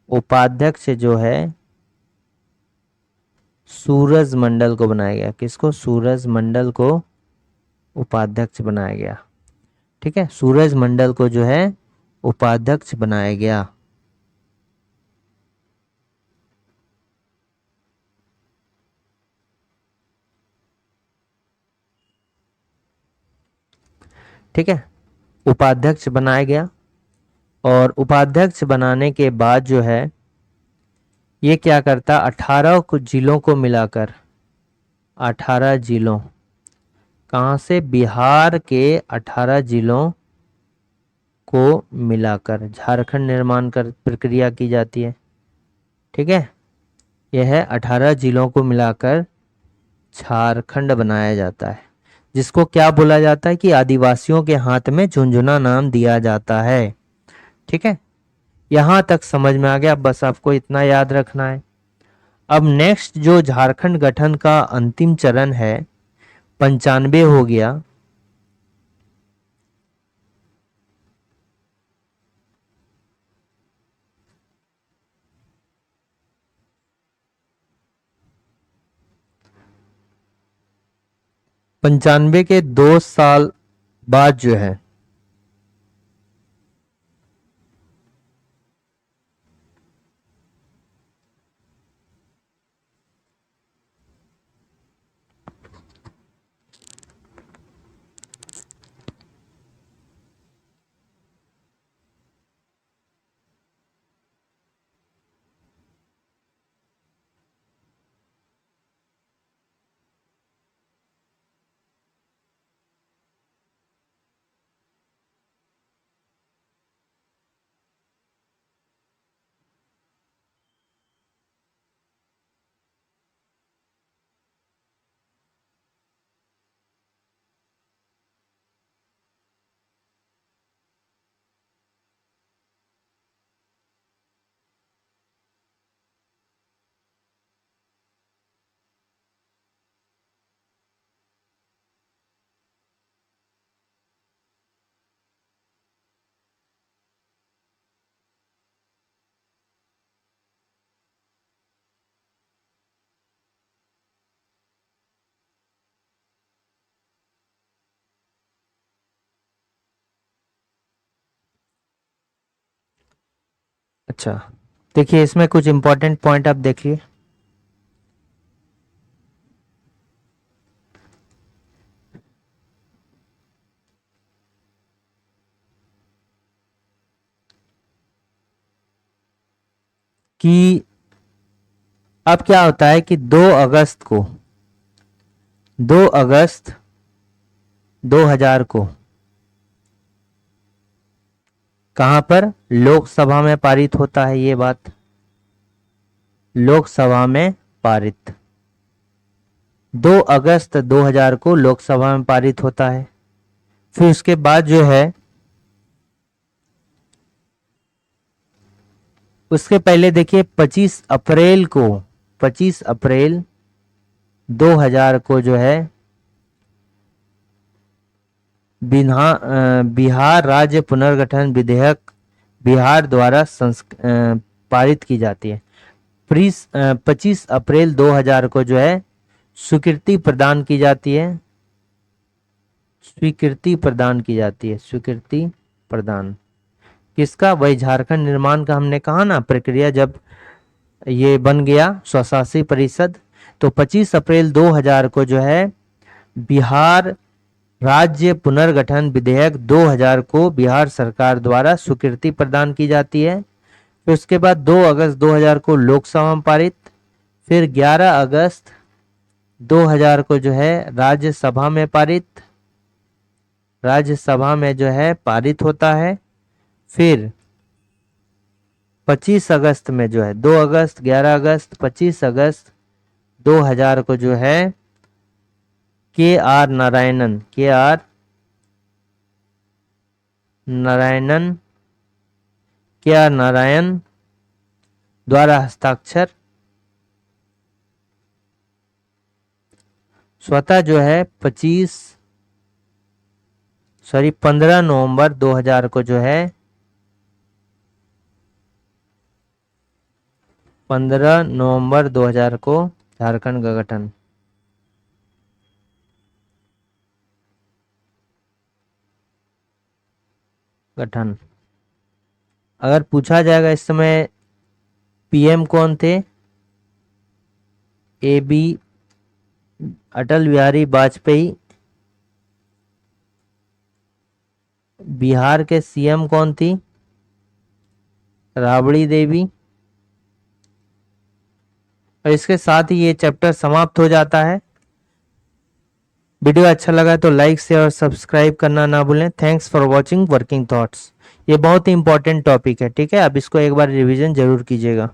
उपाध्यक्ष जो है सूरज मंडल को बनाया गया। किसको, सूरज मंडल को उपाध्यक्ष बनाया गया। ठीक है, सूरज मंडल को जो है उपाध्यक्ष बनाया गया। ठीक है, उपाध्यक्ष बनाया गया। और उपाध्यक्ष बनाने के बाद जो है ये क्या करता, 18 जिलों को मिलाकर, 18 जिलों, कहाँ से, बिहार के 18 जिलों को मिलाकर झारखंड निर्माण कर प्रक्रिया की जाती है। ठीक है, यह है 18 जिलों को मिलाकर झारखंड बनाया जाता है, जिसको क्या बोला जाता है कि आदिवासियों के हाथ में झुंझुना नाम दिया जाता है। ठीक है, यहां तक समझ में आ गया, बस आपको इतना याद रखना है। अब नेक्स्ट जो झारखंड गठन का अंतिम चरण है 95 हो गया। पंचानवे के 2 साल बाद जो है अच्छा, देखिए इसमें कुछ इंपॉर्टेंट पॉइंट आप देखिए कि अब क्या होता है कि 2 अगस्त को, 2 अगस्त 2000 को कहां पर, लोकसभा में पारित होता है ये बात, लोकसभा में पारित, 2 अगस्त 2000 को लोकसभा में पारित होता है। फिर उसके बाद जो है, उसके पहले देखिए 25 अप्रैल को, 25 अप्रैल 2000 को जो है बिहार राज्य पुनर्गठन विधेयक बिहार द्वारा पारित की जाती है। 25 अप्रैल 2000 को जो है स्वीकृति प्रदान की जाती है, स्वीकृति प्रदान की जाती है, स्वीकृति प्रदान किसका, वही झारखंड निर्माण का, हमने कहा ना प्रक्रिया जब ये बन गया स्वशासी परिषद, तो 25 अप्रैल 2000 को जो है बिहार राज्य पुनर्गठन विधेयक 2000 को बिहार सरकार द्वारा स्वीकृति प्रदान की जाती है। फिर उसके बाद 2 अगस्त 2000 को लोकसभा में पारित, फिर 11 अगस्त 2000 को जो है राज्यसभा में पारित, राज्यसभा में जो है पारित होता है। फिर 25 अगस्त में जो है 2 अगस्त 11 अगस्त 25 अगस्त 2000 को जो है के आर नारायणन, के आर नारायणन, के आर नारायण द्वारा हस्ताक्षर स्वतः जो है 15 नवंबर 2000 को जो है 15 नवंबर 2000 को झारखंड का गठन। अगर पूछा जाएगा इस समय पीएम कौन थे, ए बी अटल बिहारी वाजपेयी। बिहार के सीएम कौन थी, राबड़ी देवी। और इसके साथ ही ये चैप्टर समाप्त हो जाता है। वीडियो अच्छा लगा तो लाइक शेयर और सब्सक्राइब करना ना भूलें। Thanks for watching working thoughts. ये बहुत ही इंपॉर्टेंट टॉपिक है, ठीक है। अब इसको एक बार रिवीजन जरूर कीजिएगा।